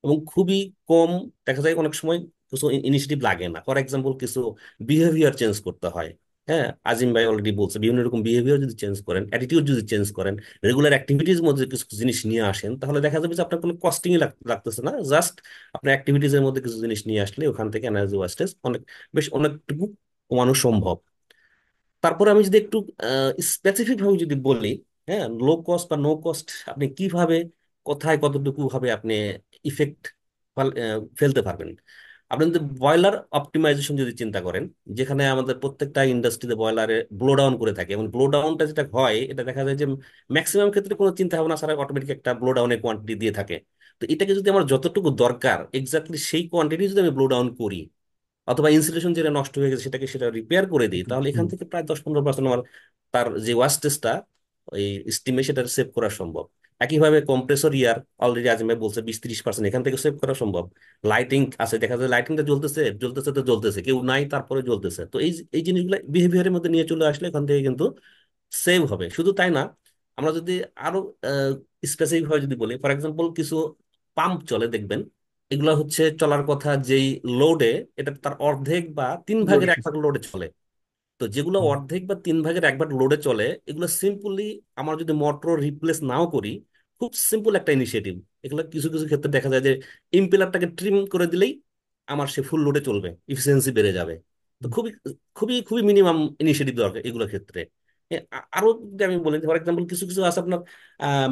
এবং খুবই কম, দেখা যায় অনেক সময় কিছু ইনিশিয়েটিভ লাগে না। ফর এক্সাম্পল কিছু বিহেভিয়ার চেঞ্জ করতে হয়। হ্যাঁ, আজিম ভাই অলরেডি বলছে, বিভিন্ন রকম বিহেভিয়ার যদি চেঞ্জ করেন, অ্যাটিটিউড যদি চেঞ্জ করেন, রেগুলার অ্যাক্টিভিটির মধ্যে কিছু জিনিস নিয়ে আসেন, তাহলে দেখা যাবে যে আপনার কোনো কস্টিংই লাগতেছে না। জাস্ট আপনার অ্যাক্টিভিটিজ এর মধ্যে কিছু জিনিস নিয়ে আসলে ওখান থেকে এনার্জি ওয়েস্টেজ অনেকটুকু কমানো সম্ভব। তারপরে আমি যদি একটু স্পেসিফিক ভাবে যদি বলি, হ্যাঁ, লো কস্ট বা নো কস্ট আপনি কিভাবে, কোথায় কতটুকু ভাবে আপনি ইফেক্ট ফেলতে পারবেন। আপনি যদি বয়লার অপটিমাইজেশন যদি চিন্তা করেন, যেখানে আমাদের প্রত্যেকটা ইন্ডাস্ট্রিতে বয়লারে ব্লো ডাউন করে থাকে, এবং ব্লো ডাউনটা যেটা হয় এটা দেখা যায় যে ম্যাক্সিমাম ক্ষেত্রে কোনো চিন্তা ভাবনা ছাড়া অটোমেটিক একটা ব্লো ডাউনের কোয়ান্টিটি দিয়ে থাকে। তো এটাকে যদি আমার যতটুকু দরকার এক্স্যাক্টলি সেই কোয়ান্টিটি যদি আমি ব্লো ডাউন করি, অথবা ইনসুলেশন যেটা নষ্ট হয়ে গেছে সেটা রিপেয়ার করে দিই, তাহলে এখান হুম। থেকে প্রায় 10-15% আমার তার যে ওয়াস্টেজটা ওই স্টিমে সেটা সেভ করা সম্ভব। একইভাবে কম্প্রেসর ইয়ার অলরেডি আজিম ভাই বলছে 20-30% এখান থেকে সেভ করা সম্ভব। লাইটিং আছে, দেখা যায় লাইটিংটা জ্বলতেছে জ্বলতেছে তো জ্বলতেছে, কেউ নাই তারপরে জ্বলতেছে, তো এই জিনিসগুলো বিহেভিয়ারের মধ্যে নিয়ে চলে আসলে এখান থেকে কিন্তু সেভ হবে। শুধু তাই না, আমরা যদি আরো স্পেসিফিক ভাবে যদি বলি, ফর এক্সাম্পল কিছু পাম্প চলে দেখবেন, এগুলো হচ্ছে চলার কথা যেই লোডে, এটা তার অর্ধেক বা 3/1 লোডে চলে। তো যেগুলো হুম। অর্ধেক বা 3/1 লোডে চলে, এগুলো সিম্পলি আমরা যদি মোটর রিপ্লেস নাও করি, খুব সিম্পল একটা ইনিশিয়েটিভ, এগুলো কিছু কিছু ক্ষেত্রে দেখা যায় যে ইম্পেলারটাকে ট্রিম করে দিলেই আমার সে ফুল লোডে চলবে, ইফিসিয়েন্সি বেড়ে যাবে। তো খুবই খুবই খুবই মিনিমাম ইনিশিয়েটিভ দরকার এগুলোর ক্ষেত্রে। আরো যদি আমি বলি, ফর এক্সাম্পল কিছু কিছু আছে আপনার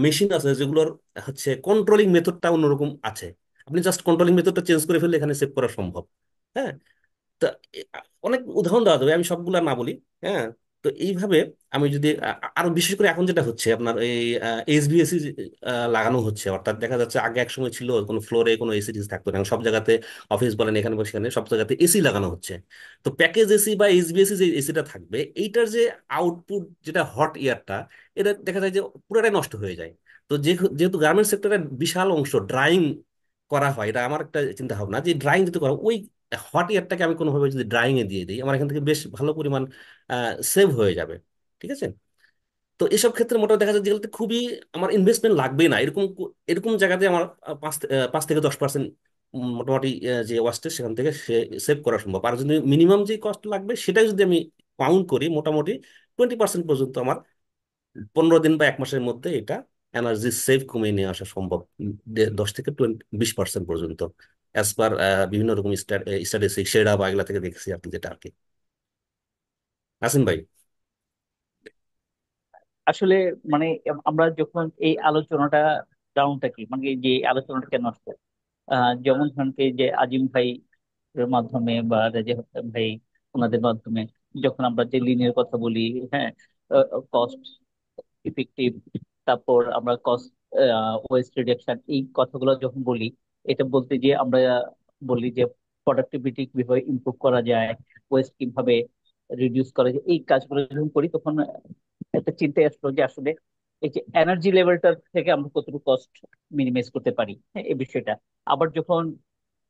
মেশিন আছে যেগুলোর হচ্ছে কন্ট্রোলিং মেথডটা অন্যরকম আছে, আপনি জাস্ট কন্ট্রোলিং মেথডটা চেঞ্জ করে ফেললে এখানে সেভ করা সম্ভব। হ্যাঁ, তো অনেক উদাহরণ দেওয়া যাবে, আমি সবগুলা না বলি। হ্যাঁ, তো এইভাবে আমি যদি আরো বিশেষ করে এখন যেটা হচ্ছে আপনার এই এইচভিএসি লাগানো হচ্ছে, অর্থাৎ দেখা যাচ্ছে আগে এক সময় ছিল কোনো ফ্লোরে কোনো এসি থাকতো না, এখন সব জায়গাতে অফিস বলেন এখানে বা সেখানে সব জায়গাতে এসি লাগানো হচ্ছে। তো প্যাকেজ এসি বা এইচভিএসি যে এসিটা থাকবে, এইটার যে আউটপুট যেটা হট এয়ারটা, এটা দেখা যায় যে পুরোটাই নষ্ট হয়ে যায়। তো যেহেতু গার্মেন্টস সেক্টরের বিশাল অংশ ড্রাইং করা হয়, এটা আমার একটা চিন্তা ভাবনা যে ড্রাইং যদি করা হয়, ওই হট এয়ারটাকে আমি কোনোভাবে যদি ড্রাইং এ দিয়ে দিই, আমার এখান থেকে বেশ ভালো পরিমাণ সেভ হয়ে যাবে। ঠিক আছে। তো এসব ক্ষেত্রে মোটামুটি দেখা যায় যেগুলোতে খুবই আমার ইনভেস্টমেন্ট লাগবে না, এরকম এরকম জায়গাতে আমার 5 থেকে 10% মোটামুটি যে ওয়াস্টেজ সেখান থেকে সেভ করা সম্ভব। আর যদি মিনিমাম যে কস্ট লাগবে সেটাই যদি আমি কাউন্ট করি, মোটামুটি 20% পর্যন্ত আমার 15 দিন বা 1 মাসের মধ্যে এটা এনার্জি সেভ কমিয়ে নিয়ে আসা সম্ভব। 10 থেকে 20% পর্যন্ত, অ্যাজ পার বিভিন্ন রকম স্ট্যাটিস্টিক সেরা বা এগুলা থেকে দেখেছি আর কি, যেটা আর কি। আসিম ভাই। আসলে মানে আমরা যখন এই আলোচনাটা, কারণটা কি, মানে এই যে আলোচনাটা কেন আসছে, যেমন ধরেন কি যে আজিম ভাই এর মাধ্যমে বা রেজে ভাই ওনাদের মাধ্যমে যখন আমরা যে লিনের কথা বলি, হ্যাঁ, কস্ট ইফেক্টিভ, তারপর আমরা কস্ট ওয়েস্ট রিডাকশন, এই কথাগুলো যখন বলি, এটা বলতে গিয়ে আমরা বলি যে প্রোডাক্টিভিটি কিভাবে ইমপ্রুভ করা যায়, ওয়েস্ট কিভাবে রিডিউস করা যায়, এই কাজগুলো যখন করি তখন একটা চিন্তা আসলো যে আসলে এই যে এনার্জি লেভেলটা থেকে আমরা কতটুকু কস্ট মিনিমাইজ করতে পারি, হ্যাঁ, এই বিষয়টা। আবার যখন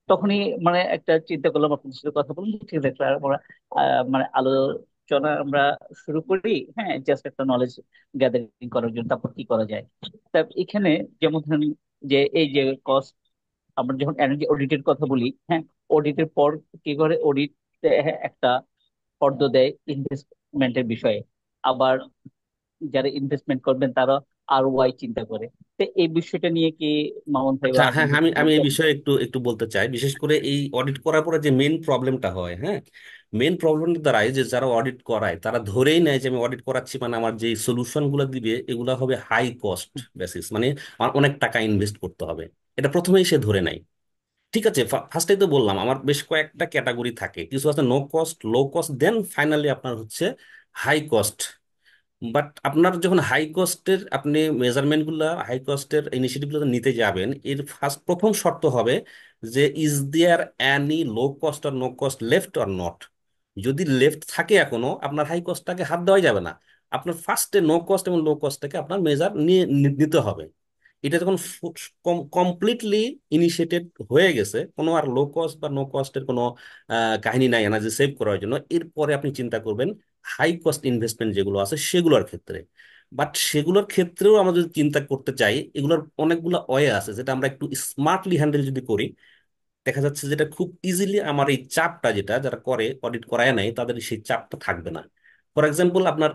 তখনই মানে একটা চিন্তা করলাম, আপনাদের সাথে কথা বললাম, ঠিক আছে একটা আমরা মানে আলোচনা আমরা শুরু করি, হ্যাঁ, জাস্ট একটা নলেজ গ্যাদারিং করার জন্য, তারপর কি করা যায়। তা এখানে যেমন ধরেন যে এই যে কস্ট, আমরা যখন এনার্জি অডিটের কথা বলি, হ্যাঁ, অডিটের পর কি করে অডিট একটা ফর্দ দেয় ইনভেস্টমেন্টের বিষয়ে। আবার যারা ইনভেস্টমেন্ট করবেন তারা আর ওয়াই চিন্তা করে। তো এই বিষয়টা নিয়ে কি মামুন ভাই আচ্ছা, বা হ্যাঁ আজিম ভাই হ্যাঁ, আমি কিছু আমি এই বলবেন? বিষয়ে একটু একটু বলতে চাই, বিশেষ করে এই অডিট করার পরে যে মেন প্রবলেমটা হয়। হ্যাঁ, মেন প্রবলেমটা দাঁড়ায় যে যারা অডিট করায় তারা ধরেই নেয় যে আমি অডিট করাচ্ছি মানে আমার যে সলিউশন গুলো দিবে এগুলা হবে হাই কস্ট বেসিস, মানে আমার অনেক টাকা ইনভেস্ট করতে হবে। এটা প্রথমেই সে ধরে নেয়। ঠিক আছে, ফার্স্টেই তো বললাম আমার বেশ কয়েকটা ক্যাটাগরি থাকে, কিছু আছে no cost, low cost, then finally আপনার হচ্ছে হাই কস্ট। বাট আপনার যখন হাই কস্টের আপনি মেজারমেন্ট গুলা, হাই কস্টের ইনিশিয়েটিভ গুলো নিতে যাবেন, এর ফার্স্ট প্রথম শর্ত হবে যে is there any low cost আর no cost left or not. যদি লেফট থাকে এখনো, আপনার হাই কস্টটাকে হাত দেওয়াই যাবে না। আপনার ফার্স্টে নো কস্ট এবং লো কস্টটাকে আপনার মেজার নিয়ে নিতে হবে। এটা যখন কমপ্লিটলি ইনিশিয়েটেড হয়ে গেছে, কোনো আর লো কস্ট বা নো কস্টের কোনো কাহিনী নাই এনার্জি সেভ করার জন্য, এরপরে আপনি চিন্তা করবেন হাই কস্ট ইনভেস্টমেন্ট যেগুলো আছে সেগুলোর ক্ষেত্রে। বাট সেগুলোর ক্ষেত্রেও আমরা যদি চিন্তা করতে চাই, এগুলোর অনেকগুলো ওয়ে আছে যেটা আমরা একটু স্মার্টলি হ্যান্ডেল যদি করি, দেখা যাচ্ছে যেটা খুব ইজিলি আমার এই চাপটা, যেটা যারা করে অডিট করায় নাই তাদের সেই চাপটা থাকবে না। ফর এক্সাম্পল আপনার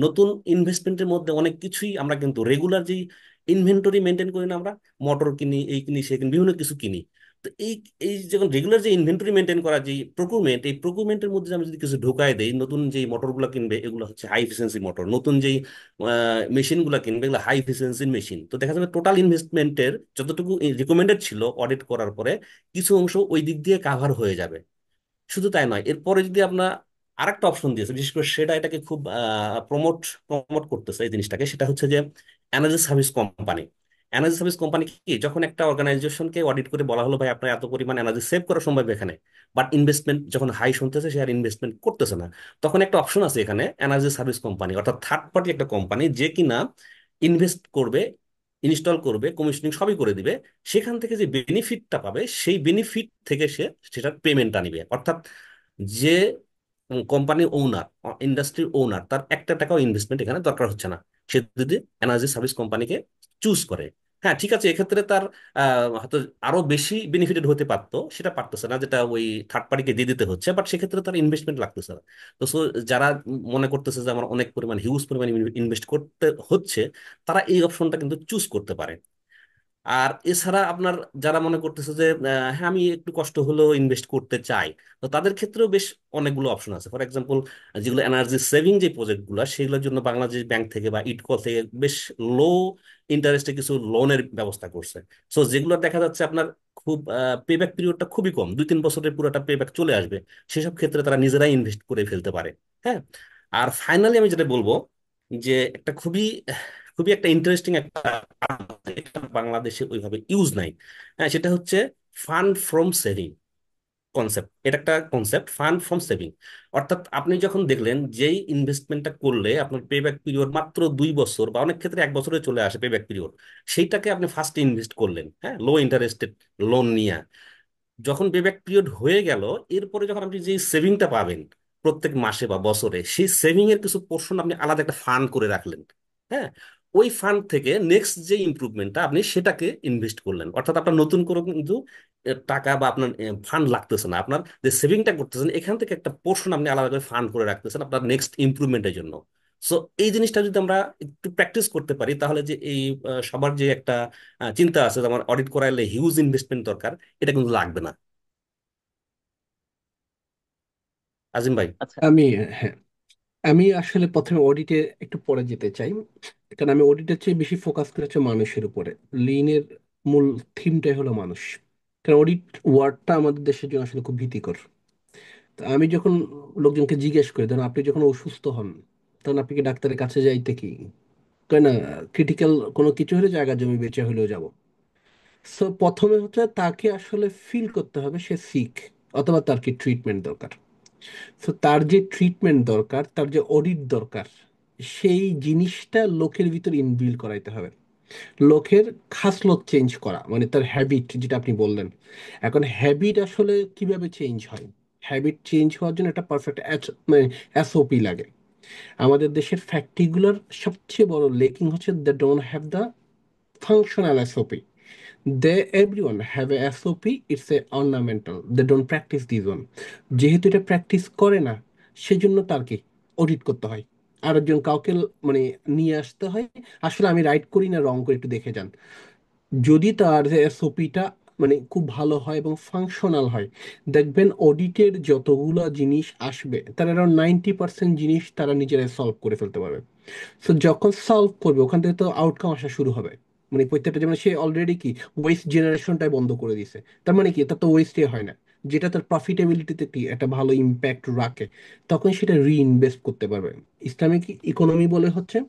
নতুন ইনভেস্টমেন্টের মধ্যে অনেক কিছুই আমরা কিন্তু রেগুলার যেই ইনভেন্টরি মেনটেন করি না, আমরা মোটর কিনি, এই কিনি, সে কিনি, বিভিন্ন কিছু কিনি। তো এই এই যখন রেগুলার যে ইনভেন্টরি মেনটেন করা যে প্রকুরমেন্ট, এই প্রকুরমেন্টের মধ্যে আমি যদি কিছু ঢোকায় দেই, নতুন যেই মোটরগুলো কিনবে এগুলো হচ্ছে হাই এফিসিয়েন্সি মোটর, নতুন যেই মেশিনগুলো কিনবে এগুলো হাই এফিসিয়েন্সি মেশিন, তো দেখা যাবে টোটাল ইনভেস্টমেন্টের যতটুকু রিকমেন্ডেড ছিল অডিট করার পরে কিছু অংশ ওই দিক দিয়ে কাভার হয়ে যাবে। শুধু তাই নয়, এরপরে যদি আপনার আরেকটা অপশন দিয়েছে, বিশেষ করে সেটা এটাকে খুব প্রমোট প্রমোট করতেছে এই জিনিসটাকে, সেটা হচ্ছে যে energy service company. Energy service company কি, যখন একটা অর্গানাইজেশনকে অডিট করে বলা হলো ভাই আপনার এত পরিমাণ এনার্জি সেভ করা সম্ভব এখানে, বাট ইনভেস্টমেন্ট যখন হাই শুনতেছে সে আর ইনভেস্টমেন্ট করতেছে না, তখন একটা অপশন আছে এখানে এনার্জি সার্ভিস কোম্পানি, অর্থাৎ থার্ড পার্টি একটা কোম্পানি যে কিনা ইনভেস্ট করবে, ইনস্টল করবে, কমিশনিং সবই করে দিবে, সেখান থেকে যে বেনিফিটটা পাবে সেই বেনিফিট থেকে সে সেটার পেমেন্টটা নিবে। অর্থাৎ যে কোম্পানি ওনার, ইন্ডাস্ট্রির ওনার, তার একটা টাকাও ইনভেস্টমেন্ট এখানে দরকার হচ্ছে না, সে যদি এনার্জি সার্ভিস কোম্পানিকে চুজ করে। হ্যাঁ ঠিক আছে, এক্ষেত্রে তার হয়তো আরো বেশি বেনিফিটেড হতে পারতো, সেটা পারতেছে না, যেটা ওই থার্ড পার্টিকে দিয়ে দিতে হচ্ছে, বাট সেক্ষেত্রে তার ইনভেস্টমেন্ট লাগতেছে না। তো যারা মনে করতেছে যে আমার অনেক পরিমাণ হিউজ পরিমাণ ইনভেস্ট করতে হচ্ছে, তারা এই অপশনটা কিন্তু চুজ করতে পারে। আর এছাড়া আপনার যারা মনে করতেছে যে হ্যাঁ আমি একটু কষ্ট হলেও ইনভেস্ট করতে চাই, তো তাদের ক্ষেত্রেও বেশ অনেকগুলো অপশন আছে। ফর এক্সাম্পল, যেগুলো এনার্জি সেভিং যে প্রজেক্টগুলো, সেগুলোর জন্য বাংলাদেশ ব্যাংক থেকে বা ইটকল থেকে বেশ লো ইন্টারেস্টে কিছু লোনের ব্যবস্থা করছে। সো যেগুলো দেখা যাচ্ছে আপনার খুব পেব্যাক পিরিয়ডটা খুবই কম, 2-3 বছরের পুরোটা পেব্যাক চলে আসবে, সেসব ক্ষেত্রে তারা নিজেরাই ইনভেস্ট করে ফেলতে পারে। হ্যাঁ। আর ফাইনালি আমি যেটা বলবো, যে একটা খুবই খুবই একটা ইন্টারেস্টিং একটা, এটা বাংলাদেশে ওইভাবে ইউজ নাই। হ্যাঁ, সেটা হচ্ছে ফান্ড ফ্রম সেভিং কনসেপ্ট। এটা একটা কনসেপ্ট, ফান্ড ফ্রম সেভিং। অর্থাৎ আপনি যখন দেখলেন যেই ইনভেস্টমেন্টটা করলে আপনার পে ব্যাক পিরিয়ড মাত্র 2 বছর বা অনেক ক্ষেত্রে 1 বছরে চলে আসে পে ব্যাক পিরিয়ড, সেইটাকে আপনি ফার্স্ট ইনভেস্ট করলেন, হ্যাঁ, লো ইন্টারেস্টেড লোন নিয়ে। যখন পেব্যাক পিরিয়ড হয়ে গেল, এরপরে যখন আপনি যে সেভিংটা পাবেন প্রত্যেক মাসে বা বছরে, সেই সেভিং এর কিছু পোর্শন আপনি আলাদা একটা ফান্ড করে রাখলেন। হ্যাঁ, ওই ফান্ড থেকে নেক্সট যে ইমপ্রুভমেন্টটা আপনি সেটাকে ইনভেস্ট করলেন। অর্থাৎ আপনার নতুন করে কিন্তু টাকা বা আপনার ফান্ড লাগতেছে না, আপনার যে সেভিংটা করতেছেন এখান থেকে একটা পোর্শন আপনি আলাদা করে ফান্ড করে রাখতেছেন আপনার নেক্সট ইমপ্রুভমেন্টের জন্য। সো এই জিনিসটা যদি আমরা একটু প্র্যাকটিস করতে পারি, তাহলে যে এই সবার যে একটা চিন্তা আছে যে আমার অডিট করাইলে হিউজ ইনভেস্টমেন্ট দরকার, এটা কিন্তু লাগবে না। আজিম ভাই। আচ্ছা। আমি হ্যাঁ, আমি আসলে প্রথমে অডিটে একটু পরে যেতে চাই, কারণ আমি অডিটের চেয়ে বেশি ফোকাস করেছি মানুষের উপরে। লিনের মূল থিমটাই হলো মানুষ। কারণ অডিট ওয়ার্ডটা আমাদের দেশের জন্য আসলে খুব ভীতিকর। তো আমি যখন লোকজনকে জিজ্ঞেস করি, ধরুন আপনি যখন অসুস্থ হন, তখন আপনি কি ডাক্তারের কাছে যাইতে কি কয় না, ক্রিটিক্যাল কোনো কিছু হলে জায়গা জমি বেঁচে হলেও যাব। সো প্রথমে হচ্ছে তাকে আসলে ফিল করতে হবে সে সিক, অথবা তার কি ট্রিটমেন্ট দরকার। তো তার যে ট্রিটমেন্ট দরকার, তার যে অডিট দরকার, সেই জিনিসটা লোকের ভিতর ইনবিল্ড করাইতে হবে। লোকের খাসলত চেঞ্জ করা, মানে তার হ্যাবিট, যেটা আপনি বললেন। এখন হ্যাবিট আসলে কিভাবে চেঞ্জ হয়? হ্যাবিট চেঞ্জ হওয়ার জন্য একটা পারফেক্ট মানে এসওপি লাগে। আমাদের দেশের ফ্যাক্টরিগুলোর সবচেয়ে বড় লেকিং হচ্ছে they don't have the functional SOP. They everyone have a SOP. It's a ornamental. They don't practice this one. যেহেতু এটা প্র্যাকটিস করে না, সেজন্য তার কি অডিট করতে হয়, আরেকজন কাউকে মানে নিয়ে আসতে হয়। আসলে আমি রাইট করি না রং করে একটু দেখে যান। যদি তার এসওপিটা মানে খুব ভালো হয় এবং ফাংশনাল হয়, দেখবেন অডিটের যতগুলো জিনিস আসবে তার অ্যারাউন্ড 90% জিনিস তারা নিজেরাই সলভ করে ফেলতে পারবে। সো যখন সলভ করবে, ওখান থেকে তো আউটকাম আসা শুরু হবে। মানে প্রত্যেকটা, যেমন সে অলরেডি কি ওয়েস্ট জেনারেশনটাই বন্ধ করে দিছে, তার মানে কি তার তো ওয়েস্টে হয় না, যেটা তার প্রফিটেবিলিটিতে কি একটা ভালো ইম্প্যাক্ট রাখে, তখন সেটা রিইনভেস্ট করতে পারবে। ইসলামিক ইকোনমি বলে হচ্ছে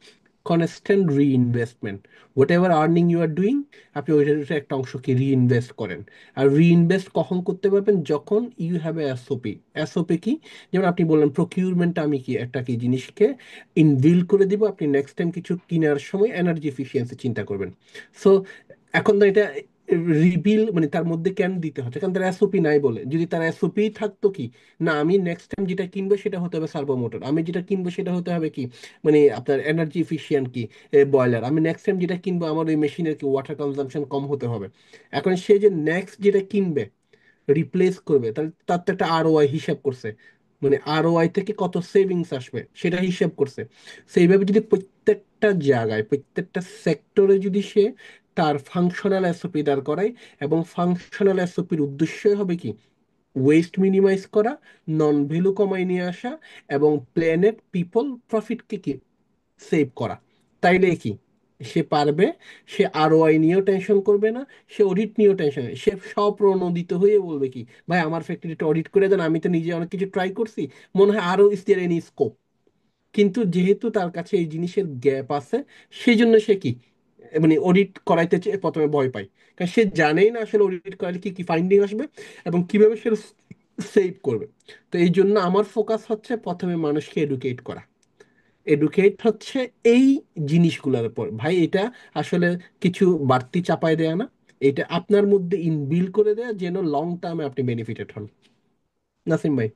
constant reinvestment. Whatever earning you are doing, আপনি ওইটার একটা অংশকে রিইনভেস্ট করেন। আর রিইনভেস্ট কখন করতে পারবেন? যখন you have a SOP. SOP কি? যেমন আপনি বললেন প্রকিউরমেন্ট, আমি কি একটা কি জিনিসকে ইনবিল করে দিব, আপনি নেক্সট টাইম কিছু কেনার সময় এনার্জি এফিসিয়েন্সি চিন্তা করবেন। সো এখন তো এটা রিবিল মানে তার মধ্যে কেন দিতে হচ্ছে? কারণ তার এসওপি নাই বলে। যদি তার এসওপি থাকতো কি, না আমি নেক্সট টাইম যেটা কিনবো সেটা হতে হবে সার্ভো মোটর, আমি যেটা কিনবো সেটা হতে হবে কি মানে আপনার এনার্জি এফিসিয়েন্ট কি বয়লার, আমি নেক্সট টাইম যেটা কিনবো আমার ওই মেশিনের কি ওয়াটার কনজাম্পশন কম হতে হবে। এখন সে যে নেক্সট যেটা কিনবে রিপ্লেস করবে, তাহলে তার তো একটা আরওআই হিসাব করছে, মানে আরওআই থেকে কত সেভিংস আসবে সেটা হিসাব করছে। সেইভাবে যদি প্রত্যেকটা জায়গায় প্রত্যেকটা সেক্টরে যদি সে তার ফাংশনাল এসওপি দাঁড় করায়, এবং ফাংশনাল এসওপির উদ্দেশ্য হবে কি ওয়েস্ট মিনিমাইজ করা, নন ভ্যালু কমায় নিয়ে আসা, এবং প্ল্যানেট পিপল প্রফিটকে কি সেভ করা, তাইলে কি সে পারবে। সে আরওআই নিয়েও টেনশন করবে না, সে অডিট নিয়েও টেনশন, সে স্বপ্রণোদিত হয়ে বলবে কি ভাই আমার ফ্যাক্টরিটা অডিট করে দেন, আমি তো নিজে অনেক কিছু ট্রাই করছি, মনে হয় আরো ইস দেয়ার এনি স্কোপ। কিন্তু যেহেতু তার কাছে এই জিনিসের গ্যাপ আছে, সেই জন্য সে কি মানে অডিট করাইতে প্রথমে ভয় পায়, কারণ সে জানেই না আসলে অডিট করালে কি কি ফাইন্ডিং আসবে এবং কিভাবে সে সেভ করবে। তো এই জন্য আমার ফোকাস হচ্ছে প্রথমে মানুষকে এডুকেট করা। এডুকেট হচ্ছে এই জিনিসগুলোর উপর ভাই। এটা আসলে কিছু বাড়তি চাপায় দেয়া না, এটা আপনার মধ্যে ইনবিল্ড করে দেয়া, যেন লং টার্মে আপনি বেনিফিটেড হন। নাসিম ভাই।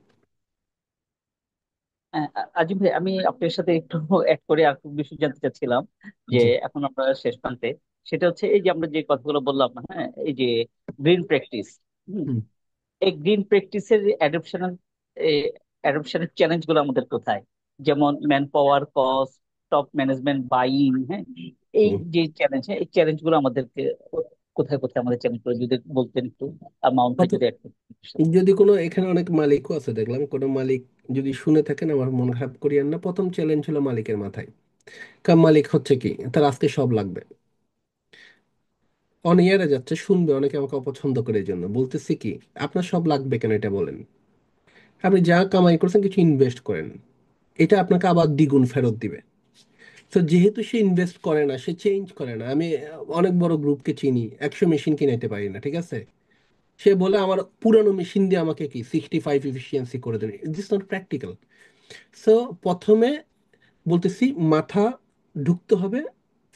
আজিম ভাই, আমি আপনার সাথে একটু অ্যাড করে আর একটু বিষয় জানতে চাচ্ছিলাম যে জি। এখন আমরা শেষ প্রান্তে। সেটা হচ্ছে এই যে আমরা যে কথাগুলো বললাম, হ্যাঁ, এই যে গ্রিন প্র্যাকটিস, হুম। এই গ্রিন প্র্যাকটিসের অ্যাডপশনের চ্যালেঞ্জ গুলো আমাদের কোথায়? যেমন man power cost, top management buying, হ্যাঁ, এই হুম। যে চ্যালেঞ্জ, হ্যাঁ, এই চ্যালেঞ্জ গুলো আমাদেরকে কোথায় কোথায় আমাদের চ্যালেঞ্জ গুলো যদি বলতেন একটু, মাউন্ট ভাই অত- যদি একটু। যদি কোনো, এখানে অনেক মালিকও আছে দেখলাম, কোনো মালিক যদি শুনে থাকেন আমার মন খারাপ করিয়েন না, প্রথম চ্যালেঞ্জ হলো মালিকের মাথায়। কারণ মালিক হচ্ছে কি, তার আজকে সব লাগবে, অন ইয়ারে যাচ্ছে, শুনবে অনেকে আমাকে অপছন্দ করে, এই জন্য বলতেছি কি, আপনার সব লাগবে কেন এটা বলেন। আপনি যা কামাই করছেন কিছু ইনভেস্ট করেন, এটা আপনাকে আবার দ্বিগুণ ফেরত দিবে। তো যেহেতু সে ইনভেস্ট করে না, সে চেঞ্জ করে না। আমি অনেক বড় গ্রুপকে চিনি, 100 মেশিন কিনাইতে পারি না, ঠিক আছে, সে বলে আমার পুরানো মেশিন দিয়ে আমাকে কি 65 এফিসিয়েন্সি করে দেবে। This not practical. সো প্রথমে বলতেছি, মাথা ঢুকতে হবে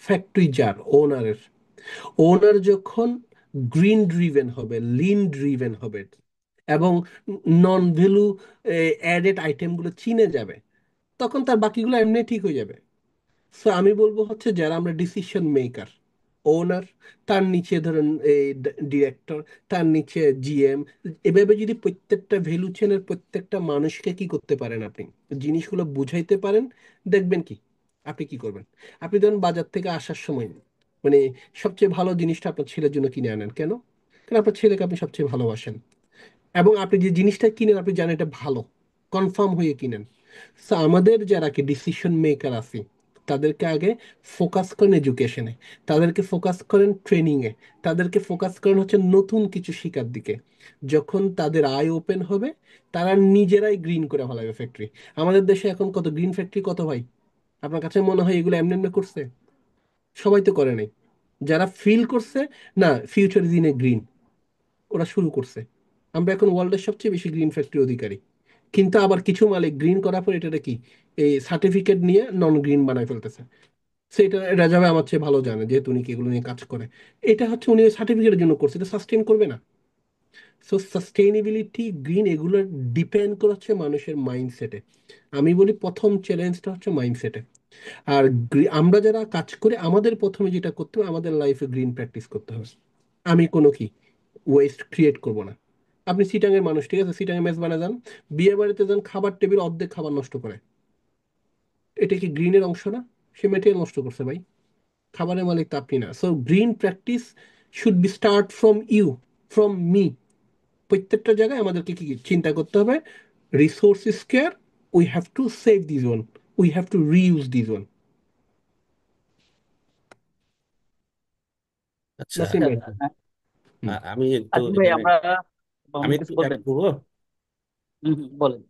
ফ্যাক্টরি যার ওনারের। ওনার যখন গ্রিন ড্রিভেন হবে, লিন ড্রিভেন হবে, এবং নন ভ্যালু অ্যাডেড আইটেমগুলো চিনে যাবে, তখন তার বাকিগুলো এমনি ঠিক হয়ে যাবে। সো আমি বলবো হচ্ছে, যারা আমরা ডিসিশন মেকার, ওনার, তার নিচে ধরেন এই ডিরেক্টর, তার নিচে জিএম, এভাবে যদি প্রত্যেকটা ভ্যালু চেনের প্রত্যেকটা মানুষকে কি করতে পারেন, আপনি জিনিসগুলো বুঝাইতে পারেন, দেখবেন কি আপনি কি করবেন। আপনি ধরেন বাজার থেকে আসার সময় মানে সবচেয়ে ভালো জিনিসটা আপনার ছেলের জন্য কিনে আনেন কেন? কারণ আপনার ছেলেকে আপনি সবচেয়ে ভালোবাসেন, এবং আপনি যে জিনিসটা কিনেন আপনি জানেন এটা ভালো, কনফার্ম হয়ে কিনেন। সো আমাদের যারা কি ডিসিশন মেকার আছে, তাদেরকে আগে ফোকাস করেন এডুকেশনে, তাদেরকে ফোকাস করেন ট্রেনিংয়ে, তাদেরকে ফোকাস করেন হচ্ছে নতুন কিছু শেখার দিকে। যখন তাদের আই ওপেন হবে, তারা নিজেরাই গ্রিন করে ফেলাবে ফ্যাক্টরি। আমাদের দেশে এখন কত গ্রিন ফ্যাক্টরি, কত ভাই? আপনার কাছে মনে হয় এগুলো এমনি এমনি করছে? সবাই তো করে নাই। যারা ফিল করছে না ফিউচার দিনে গ্রিন, ওরা শুরু করছে। আমরা এখন ওয়ার্ল্ডের সবচেয়ে বেশি গ্রিন ফ্যাক্টরি অধিকারী। কিন্তু আবার কিছু মালিক গ্রিন করার পর এটাকে কি এই সার্টিফিকেট নিয়ে নন গ্রিন বানায় ফেলতেছে। সেটা রাজাবে আমার চেয়ে ভালো জানে, যেহেতু উনি কি এগুলো নিয়ে কাজ করে। এটা হচ্ছে উনি সার্টিফিকেটের জন্য করছে, এটা সাস্টেইন করবে না। সো সাস্টেইনেবিলিটি, গ্রিন, এগুলো ডিপেন্ড করে হচ্ছে মানুষের মাইন্ডসেটে। আমি বলি প্রথম চ্যালেঞ্জটা হচ্ছে মাইন্ডসেটে। আর আমরা যারা কাজ করে, আমাদের প্রথমে যেটা করতে হবে, আমাদের লাইফে গ্রিন প্র্যাকটিস করতে হবে। আমি কোনো কি ওয়েস্ট ক্রিয়েট করব না। আপনি সিটাঙের মানুষ, ঠিক আছে, সিটাঙে মেস বানায় যান, বিয়ে বাড়িতে যান, খাবার টেবিল অর্ধেক খাবার নষ্ট করে, এটা কি গ্রিনের অংশ না? সে মেটেরিয়াল নষ্ট করছে ভাই, খাবারের মালিক তো আপনি না। So green practice should be start from you, from me. প্রত্যেকটা জায়গায় আমাদেরকে কি কি চিন্তা করতে হবে, resource is scarce, we have to save this one, we have to reuse this one. আচ্ছা। নাসিম আচ্ছা, ভাই। হুম। আমি একটু আজিম ভাই, এখানে আমরা আমি মোহাম্মদ একটু কিছু অ্যাড বলবেন? করবো। বলেন।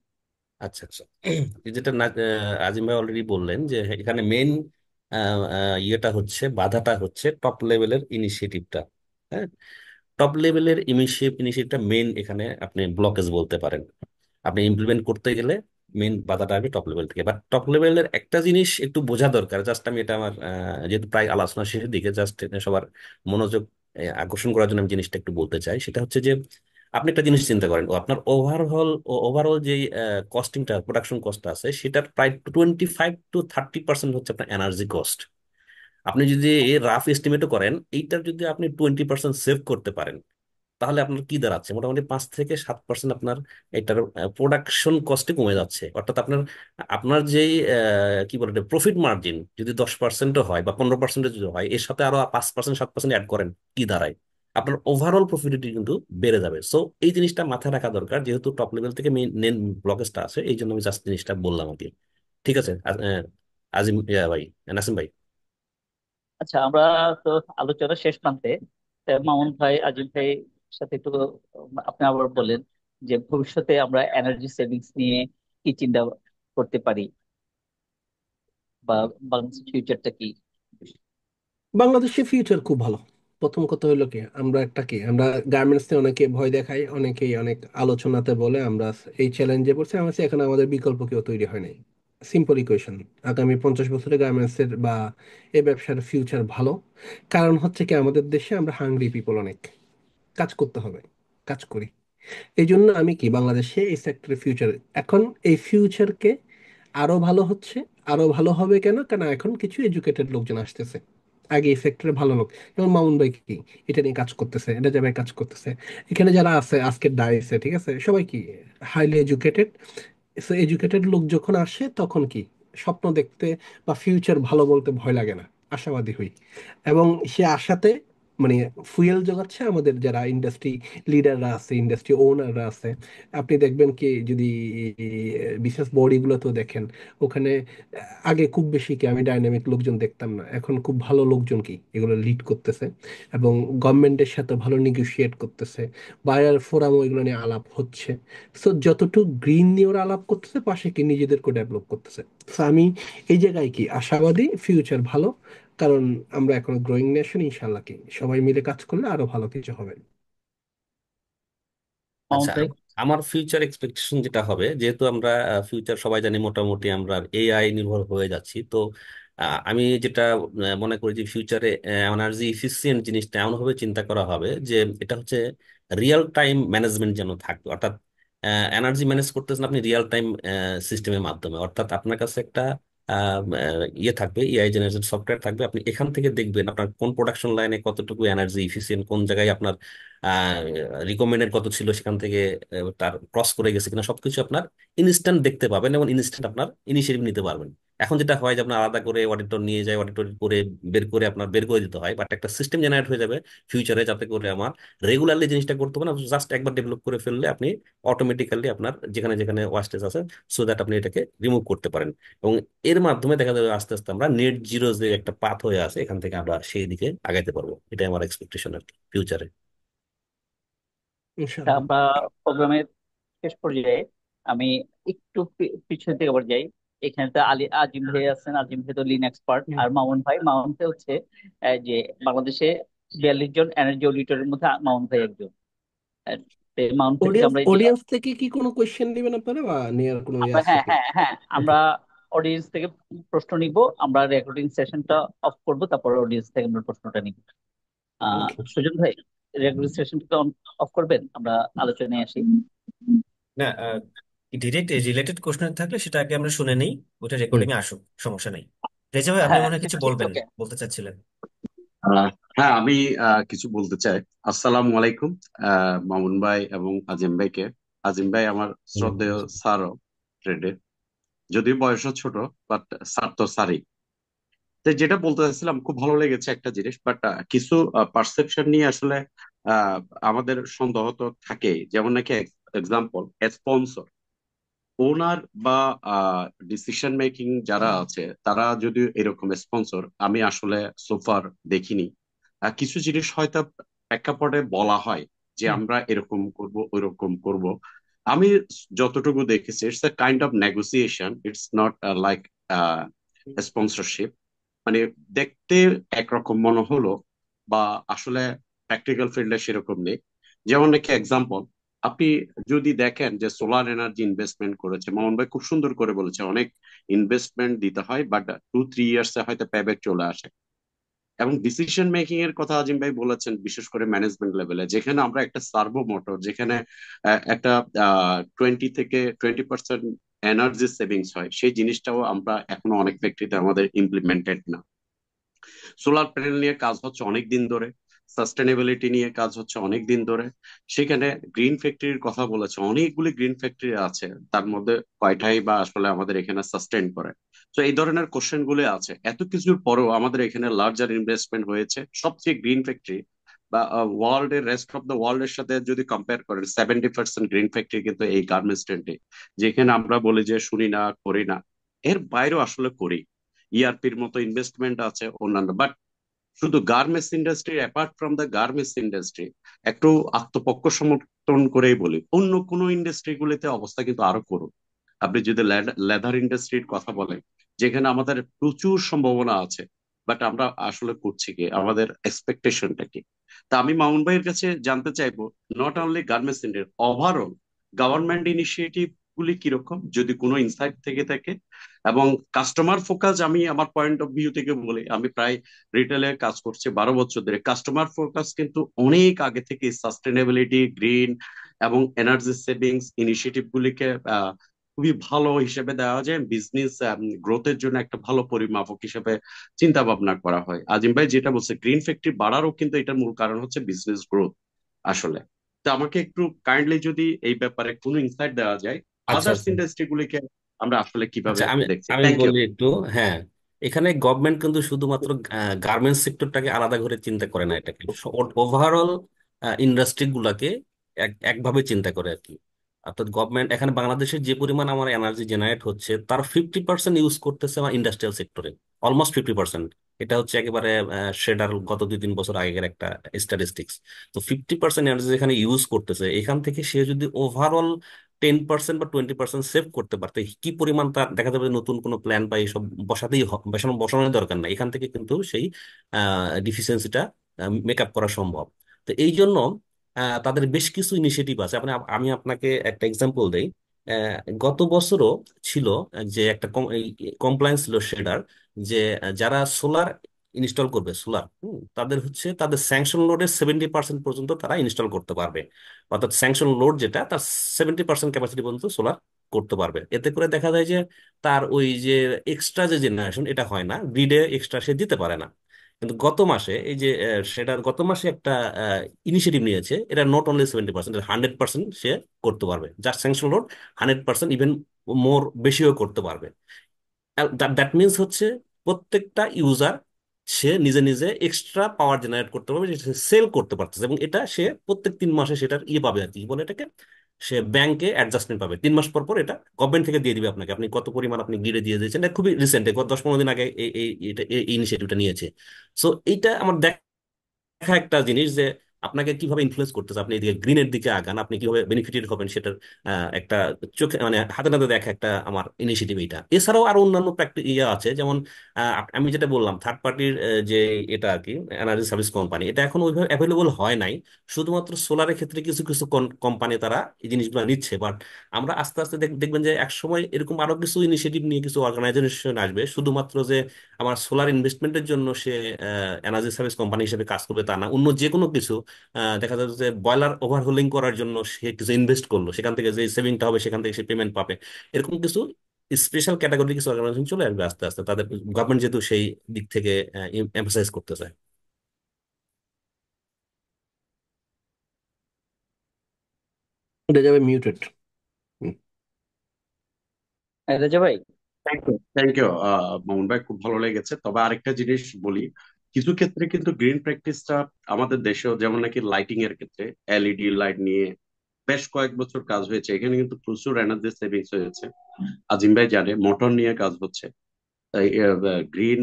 আচ্ছা আচ্ছা। এই যেটা আজিম ভাই অলরেডি বললেন যে এখানে মেন ইয়েটা হচ্ছে, বাধাটা হচ্ছে টপ লেভেলের ইনিশিয়েটিভটা। হ্যাঁ, টপ লেভেলের ইনিশিয়েটিভটা মেন, এখানে আপনি ব্লকেজ বলতে পারেন। আপনি ইমপ্লিমেন্ট করতে গেলে মেন বাধাটা আসবে টপ লেভেল থেকে। বাট টপ লেভেলের একটা জিনিস একটু বোঝা দরকার, জাস্ট আমি এটা আমার যেহেতু প্রায় আলোচনা শেষের দিকে, জাস্ট সবার মনোযোগ আকর্ষণ করার জন্য আমি জিনিসটা একটু বলতে চাই। সেটা হচ্ছে যে আপনি একটা জিনিস চিন্তা করেন, ও আপনার ওভারঅল যে কস্টিংটা, প্রোডাকশন কস্ট আছে, সেটার প্রায় 25 to 30% হচ্ছে আপনার এনার্জি কস্ট। আপনি যদি রাফ এস্টিমেটও করেন, এইটার যদি আপনি 20% সেভ করতে পারেন, তাহলে আপনার কি দাঁড়াচ্ছে, মোটামুটি 5 থেকে 7% আপনার এটার প্রোডাকশন কস্টে কমে যাচ্ছে। অর্থাৎ আপনার আপনার যেই কি বলে, প্রফিট মার্জিন যদি 10% হয় বা 15% যদি হয়, এর সাথে আরো 5% 7% অ্যাড করেন, কি দাঁড়ায়, আপনার ওভারঅল প্রফিটিভিটি কিন্তু বেড়ে যাবে। সো এই জিনিসটা মাথায় রাখা দরকার, যেহেতু টপ লেভেল থেকে মেন ব্লকেজটা আছে, এই জন্য আমি জাস্ট জিনিসটা বললাম আর কি। ঠিক আছে আজিম ভাই, নাসিম ভাই। আচ্ছা, আমরা তো আলোচনা শেষ প্রান্তে। তা মামুন ভাই, আজিম ভাই সাথে একটু আপনি আবার বলেন যে ভবিষ্যতে আমরা এনার্জি সেভিংস নিয়ে কি চিন্তা করতে পারি, বা বাংলাদেশের ফিউচারটা কি? বাংলাদেশের ফিউচার খুব ভালো। প্রথম কথা হলো কি, আমরা গার্মেন্টস নিয়ে অনেকে ভয় দেখাই, অনেকেই অনেক আলোচনাতে বলে আমরা এই চ্যালেঞ্জে পড়ছি। আমার কাছে এখন আমাদের বিকল্প কেউ তৈরি হয় নাই। সিম্পল ইকুয়েশন, আগামী 50 বছরে গার্মেন্টসের বা এই ব্যবসার ফিউচার ভালো। কারণ হচ্ছে কি, আমাদের দেশে আমরা হাংরি পিপল, অনেক কাজ করতে হবে, কাজ করি। এই জন্য আমি কি বাংলাদেশে এই সেক্টরের ফিউচার, এখন এই ফিউচারকে আরো ভালো হচ্ছে। আরো ভালো হবে কেন? কেন এখন কিছু এডুকেটেড লোকজন আসতেছে। আগে এই সেক্টরে ভালো লোক, যেমন মামুন ভাই কি এটা নিয়ে কাজ করতেছে, এটা জায়গায় কাজ করতেছে। এখানে যারা আছে আজকের ডাইসে, ঠিক আছে, সবাই কি হাইলি এডুকেটেড। সো এডুকেটেড লোক যখন আসে তখন কি স্বপ্ন দেখতে বা ফিউচার ভালো বলতে ভয় লাগে না, আশাবাদী হই। এবং সে আশাতে মানে ফুয়েল যোগাচ্ছে আমাদের যারা ইন্ডাস্ট্রি লিডাররা আছে, ইন্ডাস্ট্রি ওনাররা আছে। আপনি দেখবেন কি, যদি বিশেষ বডিগুলোতেও দেখেন, ওখানে আগে খুব বেশি কি আমি ডাইনামিক লোকজন দেখতাম না, এখন খুব ভালো লোকজন কি এগুলো লিড করতেছে এবং গভর্নমেন্টের সাথে ভালো নেগোশিয়েট করতেছে। বায়ার ফোরামও এগুলো নিয়ে আলাপ হচ্ছে। সো যতটুকু গ্রিন নিয়ে ওরা আলাপ করতেছে, পাশে কি নিজেদেরকে ডেভেলপ করতেছে। সো আমি এই জায়গায় কি আশাবাদী, ফিউচার ভালো। কারণ আমরা এখন গ্রোয়িং নেশন, ইনশাল্লাহ কি সবাই মিলে কাজ করলে আরো ভালো কিছু হবে। মামুন আচ্ছা, ভাই। আমার ফিউচার এক্সপেকটেশন যেটা হবে, যেহেতু আমরা ফিউচার সবাই জানি মোটামুটি আমরা এআই নির্ভর হয়ে যাচ্ছি, তো আমি যেটা মনে করি যে ফিউচারে এনার্জি ইফিসিয়েন্ট জিনিসটা এমন ভাবে চিন্তা করা হবে যে এটা হচ্ছে রিয়েল টাইম ম্যানেজমেন্ট যেন থাকবে। অর্থাৎ এনার্জি ম্যানেজ করতেছেন আপনি রিয়েল টাইম সিস্টেমের মাধ্যমে। অর্থাৎ আপনার কাছে একটা ইয়ে থাকবে, এআই জেনারেটেড সফটওয়্যার থাকবে। আপনি এখান থেকে দেখবেন আপনার কোন প্রোডাকশন লাইনে কতটুকু এনার্জি ইফিসিয়েন্ট, কোন জায়গায় আপনার রিকমেন্ডেড কত ছিল, সেখান থেকে তার ক্রস করে গেছে কিনা সবকিছু আপনার ইনস্ট্যান্ট দেখতে পাবেন এবং ইনস্ট্যান্ট আপনার ইনিশিয়েটিভ নিতে পারবেন। এখন যেটা হয় যে আপনার আলাদা করে অডিটর নিয়ে যায়, অডিটর করে বের করে আপনার বের করে দিতে হয়, বাট একটা সিস্টেম জেনারেট হয়ে যাবে ফিউচারে, যাতে করে আমার রেগুলারলি জিনিসটা করতে হবে না, জাস্ট একবার ডেভেলপ করে ফেললে আপনি অটোমেটিক্যালি আপনার যেখানে যেখানে ওয়াস্টেজ আছে, সো দ্যাট আপনি এটাকে রিমুভ করতে পারেন। এবং এর মাধ্যমে দেখা যাবে আস্তে আস্তে আমরা নেট জিরো যে একটা পাথ হয়ে আছে, এখান থেকে আমরা সেই দিকে আগাইতে পারবো। এটাই আমার এক্সপেকটেশন আর কি ফিউচারে। তা ইনশাল্লাহ। আমরা প্রোগ্রামের শেষ পর্যায়ে, আমি একটু পিছন থেকে আবার যাই। এখানে তো আজিম ভাই আছেন, আজিম ভাই তো লিন এক্সপার্ট। আর মামুন ভাই হচ্ছে যে বাংলাদেশে 42 জন এনার্জি অডিটরের মধ্যে মামুন ভাই একজন। আর মামুন ভাই থেকে অডিয়েন্স আমরা যে অডিয়েন্স থেকে কি কোনো কোয়েশ্চেন নেবেন আপনারা, বা নেওয়ার কোনো ইয়ে আমরা, আছে হ্যাঁ কি? হ্যাঁ হ্যাঁ, আমরা অডিয়েন্স থেকে প্রশ্ন নিব। আমরা রেকর্ডিং সেশনটা অফ করব, তারপরে অডিয়েন্স থেকে আমরা প্রশ্নটা নিব। ওকে। সুজন ভাই, রেকর্ডিং সেশনটা অফ করবেন, আমরা আলোচনায় আসি। না, ডিরেক্ট রিলেটেড কোশ্চেন থাকলে সেটা আগে আমরা শুনে নেই, ওটা হুম। রেকর্ডিং এ আসুক, সমস্যা নেই। রেজা ভাই, আপনি হ্যাঁ, মনে হয় কিছু ইটস বলবেন, ওকে। বলতে চাচ্ছিলেন। আহ হ্যাঁ, আমি কিছু বলতে চাই। আসসালামু আলাইকুম মামুন ভাই এবং আজিম ভাইকে। আজিম ভাই আমার শ্রদ্ধেয় স্যারও ট্রেডে, যদিও বয়সও ছোট, বাট স্যার তো স্যারই। তো যেটা বলতে চাচ্ছিলাম, খুব ভালো লেগেছে একটা জিনিস, বাট কিছু পারসেপশন নিয়ে আসলে আহ, আমাদের সন্দেহ তো থাকেই। যেমন নাকি এক্সাম্পল, স্পন্সর, ওনার বা ডিসিশন মেকিং যারা আছে, তারা যদি এরকম স্পন্সর আমি আসলে সোফার দেখিনি। কিছু জিনিস হয়তো প্রেক্ষাপটে বলা হয় যে হুম। আমরা এরকম করব ওইরকম করব। আমি যতটুকু দেখেছি, it's a kind of negotiation, it's not like sponsorship. মানে দেখতে একরকম মনে হলো, বা আসলে প্র্যাকটিক্যাল ফিল্ডে সেরকম নেই। যেমন নাকি এক্সাম্পল, আপনি যদি দেখেন যে সোলার এনার্জি ইনভেস্টমেন্ট করেছে, মোহন ভাই খুব সুন্দর করে বলেছে, অনেক ইনভেস্টমেন্ট দিতে হয়, বাট 2-3 ইয়ার্স এ হয়তো পেব্যাক চলে আসে। এবং ডিসিশন মেকিং এর কথা আজিম ভাই বলেছেন, বিশেষ করে ম্যানেজমেন্ট লেভেলে, যেখানে আমরা একটা সার্ভো মোটর, যেখানে একটা 20 থেকে 20% এনার্জি সেভিংস হয়, সেই জিনিসটাও আমরা এখনো অনেক ফ্যাক্টরিতে আমাদের ইমপ্লিমেন্টেড না। সোলার প্যানেল নিয়ে কাজ হচ্ছে অনেক দিন ধরে, সাস্টেনেবিলিটি নিয়ে কাজ হচ্ছে অনেক দিন ধরে। সেখানে গ্রিন ফ্যাক্টরির কথা বলেছে, অনেকগুলি গ্রিন ফ্যাক্টরি আছে, তার মধ্যে কয়টাই বা আসলে আমাদের এখানে সাস্টেন করে। তো এই ধরনের কোশ্চেন গুলো আছে। এত কিছুর পরেও আমাদের এখানে লার্জার ইনভেস্টমেন্ট হয়েছে, সবচেয়ে গ্রিন ফ্যাক্টরি বা ওয়ার্ল্ড এর রেস্ট অফ দ্য ওয়ার্ল্ড এর সাথে যদি কম্পেয়ার করেন, 70% গ্রিন ফ্যাক্টরি কিন্তু এই গার্মেন্টস ট্রেন্ডে। যেখানে আমরা বলি যে শুনি না, করি না, এর বাইরেও আসলে করি। ইআরপির মতো ইনভেস্টমেন্ট আছে অন্যান্য, বাট শুধু garments industry, apart from the garments industry, একটু আত্মপক্ষ সমর্থন করেই বলি, অন্য কোনো ইন্ডাস্ট্রি গুলিতে অবস্থা কিন্তু আরো করুন। আপনি যদি লেদার ইন্ডাস্ট্রির কথা বলেন, যেখানে আমাদের প্রচুর সম্ভাবনা আছে, বাট আমরা আসলে করছি কি, আমাদের এক্সপেকটেশনটা কি? তা আমি মামুন ভাইয়ের কাছে জানতে চাইবো, not only garments industry, overall government initiative গুলি কিরকম, যদি কোনো ইনসাইট থেকে থাকে। এবং কাস্টমার ফোকাস, আমি আমার পয়েন্ট অফ ভিউ থেকে বলি, আমি প্রায় রিটেলে কাজ করছি 12 বছর ধরে। কাস্টমার ফোকাস কিন্তু অনেক আগে থেকে সাস্টেনেবিলিটি, গ্রিন এবং এনার্জি সেভিংস ইনিশিয়েটিভ গুলিকে খুবই ভালো হিসেবে দেওয়া যায়, বিজনেস গ্রোথের জন্য একটা ভালো পরিমাপক হিসেবে চিন্তা ভাবনা করা হয়। আজিম ভাই যেটা বলছে, গ্রিন ফ্যাক্টরি বাড়ারও কিন্তু এটার মূল কারণ হচ্ছে বিজনেস গ্রোথ আসলে। তো আমাকে একটু কাইন্ডলি যদি এই ব্যাপারে কোনো ইনসাইট দেওয়া যায়, আচ্ছা আদার্স আচ্ছা ইন্ডাস্ট্রি গুলিকে আমরা আসলে কিভাবে আচ্ছা, আমি দেখছি। আমি থ্যাংক ইউ। বলি একটু। হ্যাঁ, এখানে গভর্নমেন্ট কিন্তু শুধুমাত্র গার্মেন্টস সেক্টরটাকে আলাদা করে চিন্তা করে না, এটাকে ওভারঅল ইন্ডাস্ট্রি গুলাকে একভাবে চিন্তা করে আর কি। অর্থাৎ গভর্নমেন্ট এখানে বাংলাদেশের যে পরিমাণ আমার এনার্জি জেনারেট হচ্ছে তার 50% ইউজ করতেছে আমার ইন্ডাস্ট্রিয়াল সেক্টরে, অলমোস্ট 50%। এটা হচ্ছে একেবারে শেডার গত 2-3 বছর আগের একটা স্ট্যাটিস্টিক্স। তো 50% এনার্জি যেখানে ইউজ করতেছে, এখান থেকে সে যদি ওভারঅল 10% বা 20% সেভ করতে পারতো, কি পরিমাণ তার দেখা যাবে। নতুন কোনো প্ল্যান বা এইসব বসানোর দরকার নাই, এখান থেকে কিন্তু সেই ডিফিসিয়েন্সিটা মেক আপ করা সম্ভব। তো এই জন্য তাদের বেশ কিছু ইনিশিয়েটিভ আছে। আমি আপনাকে একটা এক্সাম্পল দেই। আহ, গত বছরও ছিল যে একটা কমপ্লায়েন্স ছিল সেটার, যে যারা সোলার ইনস্টল করবে, সোলার তাদের হচ্ছে তাদের স্যাংশন লোডের 70% পর্যন্ত তারা ইনস্টল করতে পারবে। অর্থাৎ স্যাংশন লোড যেটা, তার 70% ক্যাপাসিটি পর্যন্ত সোলার করতে পারবে। এতে করে দেখা যায় যে তার ওই যে এক্সট্রা যে জেনারেশন, এটা হয় না, গ্রিডে এক্সট্রা সে দিতে পারে না। কিন্তু গত মাসে এই যে সেটার গত মাসে একটা ইনিশিয়েটিভ নিয়েছে, এটা নট অনলি 70%, 100% সে করতে পারবে। যার স্যাংশন লোড 100%, ইভেন মোর বেশিও করতে পারবে। দ্যাট মিনস হচ্ছে প্রত্যেকটা ইউজার সে নিজে নিজে এক্সট্রা পাওয়ার জেনারেট করতে পারবে, যেটা সে সেল করতে পারতেছে, এবং এটা সে প্রত্যেক 3 মাসে সেটার পাবে আর কি, কি বলে এটাকে, সে ব্যাংকে অ্যাডজাস্টমেন্ট পাবে 3 মাস পর পর। এটা গভর্নমেন্ট থেকে দিয়ে দিবে আপনাকে, আপনি কত পরিমাণ আপনি গিরে দিয়ে দিয়েছেন। এটা খুবই রিসেন্ট, গত 10-15 দিন আগে এই ইনিশিয়েটিভটা নিয়েছে। সো এইটা আমার দেখা একটা জিনিস যে আপনাকে কিভাবে ইনফ্লুয়েন্স করতেছে, আপনি এদিকে গ্রিনের দিকে আগান, আপনি কিভাবে বেনিফিটেড হবেন সেটার একটা চোখে মানে হাতে নাতে দেখা একটা আমার ইনিশিয়েটিভ এটা। এছাড়াও আরো অন্যান্য ইয়ে আছে, যেমন আমি যেটা বললাম থার্ড পার্টির যে এটা আর কি এনার্জি সার্ভিস কোম্পানি, এটা এখন ওইভাবে অ্যাভেলেবল হয় নাই। শুধুমাত্র সোলারের ক্ষেত্রে কিছু কিছু কোম্পানি তারা এই জিনিসগুলো নিচ্ছে, বাট আমরা আস্তে আস্তে দেখবেন যে এক সময় এরকম আরো কিছু ইনিশিয়েটিভ নিয়ে কিছু অর্গানাইজেশন আসবে, শুধুমাত্র যে আমার সোলার ইনভেস্টমেন্টের জন্য সে এনার্জি সার্ভিস কোম্পানি হিসেবে কাজ করবে তা না, অন্য যে কোনো কিছু দেখা যাচ্ছে যে বয়লার ওভারহোলিং করার জন্য সে কিছু ইনভেস্ট করলো, সেখান থেকে যে সেভিংটা হবে সেখান থেকে সে পেমেন্ট পাবে। এরকম কিছু স্পেশাল ক্যাটাগরি কিছু অর্গানাইজেশন চলে আসবে আস্তে আস্তে, তাদের গভর্নমেন্ট যেহেতু সেই দিক থেকে এমফাসাইজ করতে চায়। এটা যাবে মিউটেড। রাজা ভাই। Thank you, thank you Mamun ভাই, খুব ভালো লেগেছে। তবে আরেকটা জিনিস বলি, কিছু ক্ষেত্রে কিন্তু গ্রিন প্র্যাকটিসটা আমাদের দেশেও, যেমন নাকি লাইটিং এর ক্ষেত্রে এলইডি লাইট নিয়ে বেশ কয়েক বছর কাজ হয়েছে, এখানে কিন্তু প্রচুর এনার্জি সেভিংস হয়েছে। আজিম ভাই জানে, মোটর নিয়ে কাজ হচ্ছে, তাই গ্রিন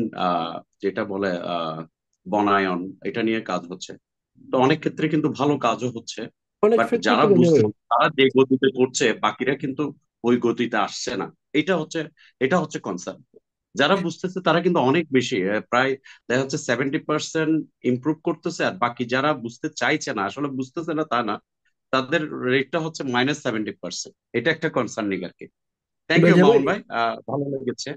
যেটা বলে বনায়ন, এটা নিয়ে কাজ হচ্ছে। তো অনেক ক্ষেত্রে কিন্তু ভালো কাজও হচ্ছে। অনেক বাট যারা ফ্যাক্টরিতে যাবে। বুঝতে, তারা যে গতিতে করছে, বাকিরা কিন্তু ওই গতিতে আসছে না। এটা হচ্ছে এটা হচ্ছে কনসার্ন। যারা বুঝতেছে তারা কিন্তু অনেক বেশি, প্রায় দেখা যাচ্ছে 70% ইমপ্রুভ করতেছে, আর বাকি যারা বুঝতে চাইছে না, আসলে বুঝতেছে না তা না, তাদের রেটটা হচ্ছে -70%। এটা একটা কনসার্নিং আর কি। থ্যাংক ইউ রাজা ভাই, মামুন ভাই, ভালো লেগেছে।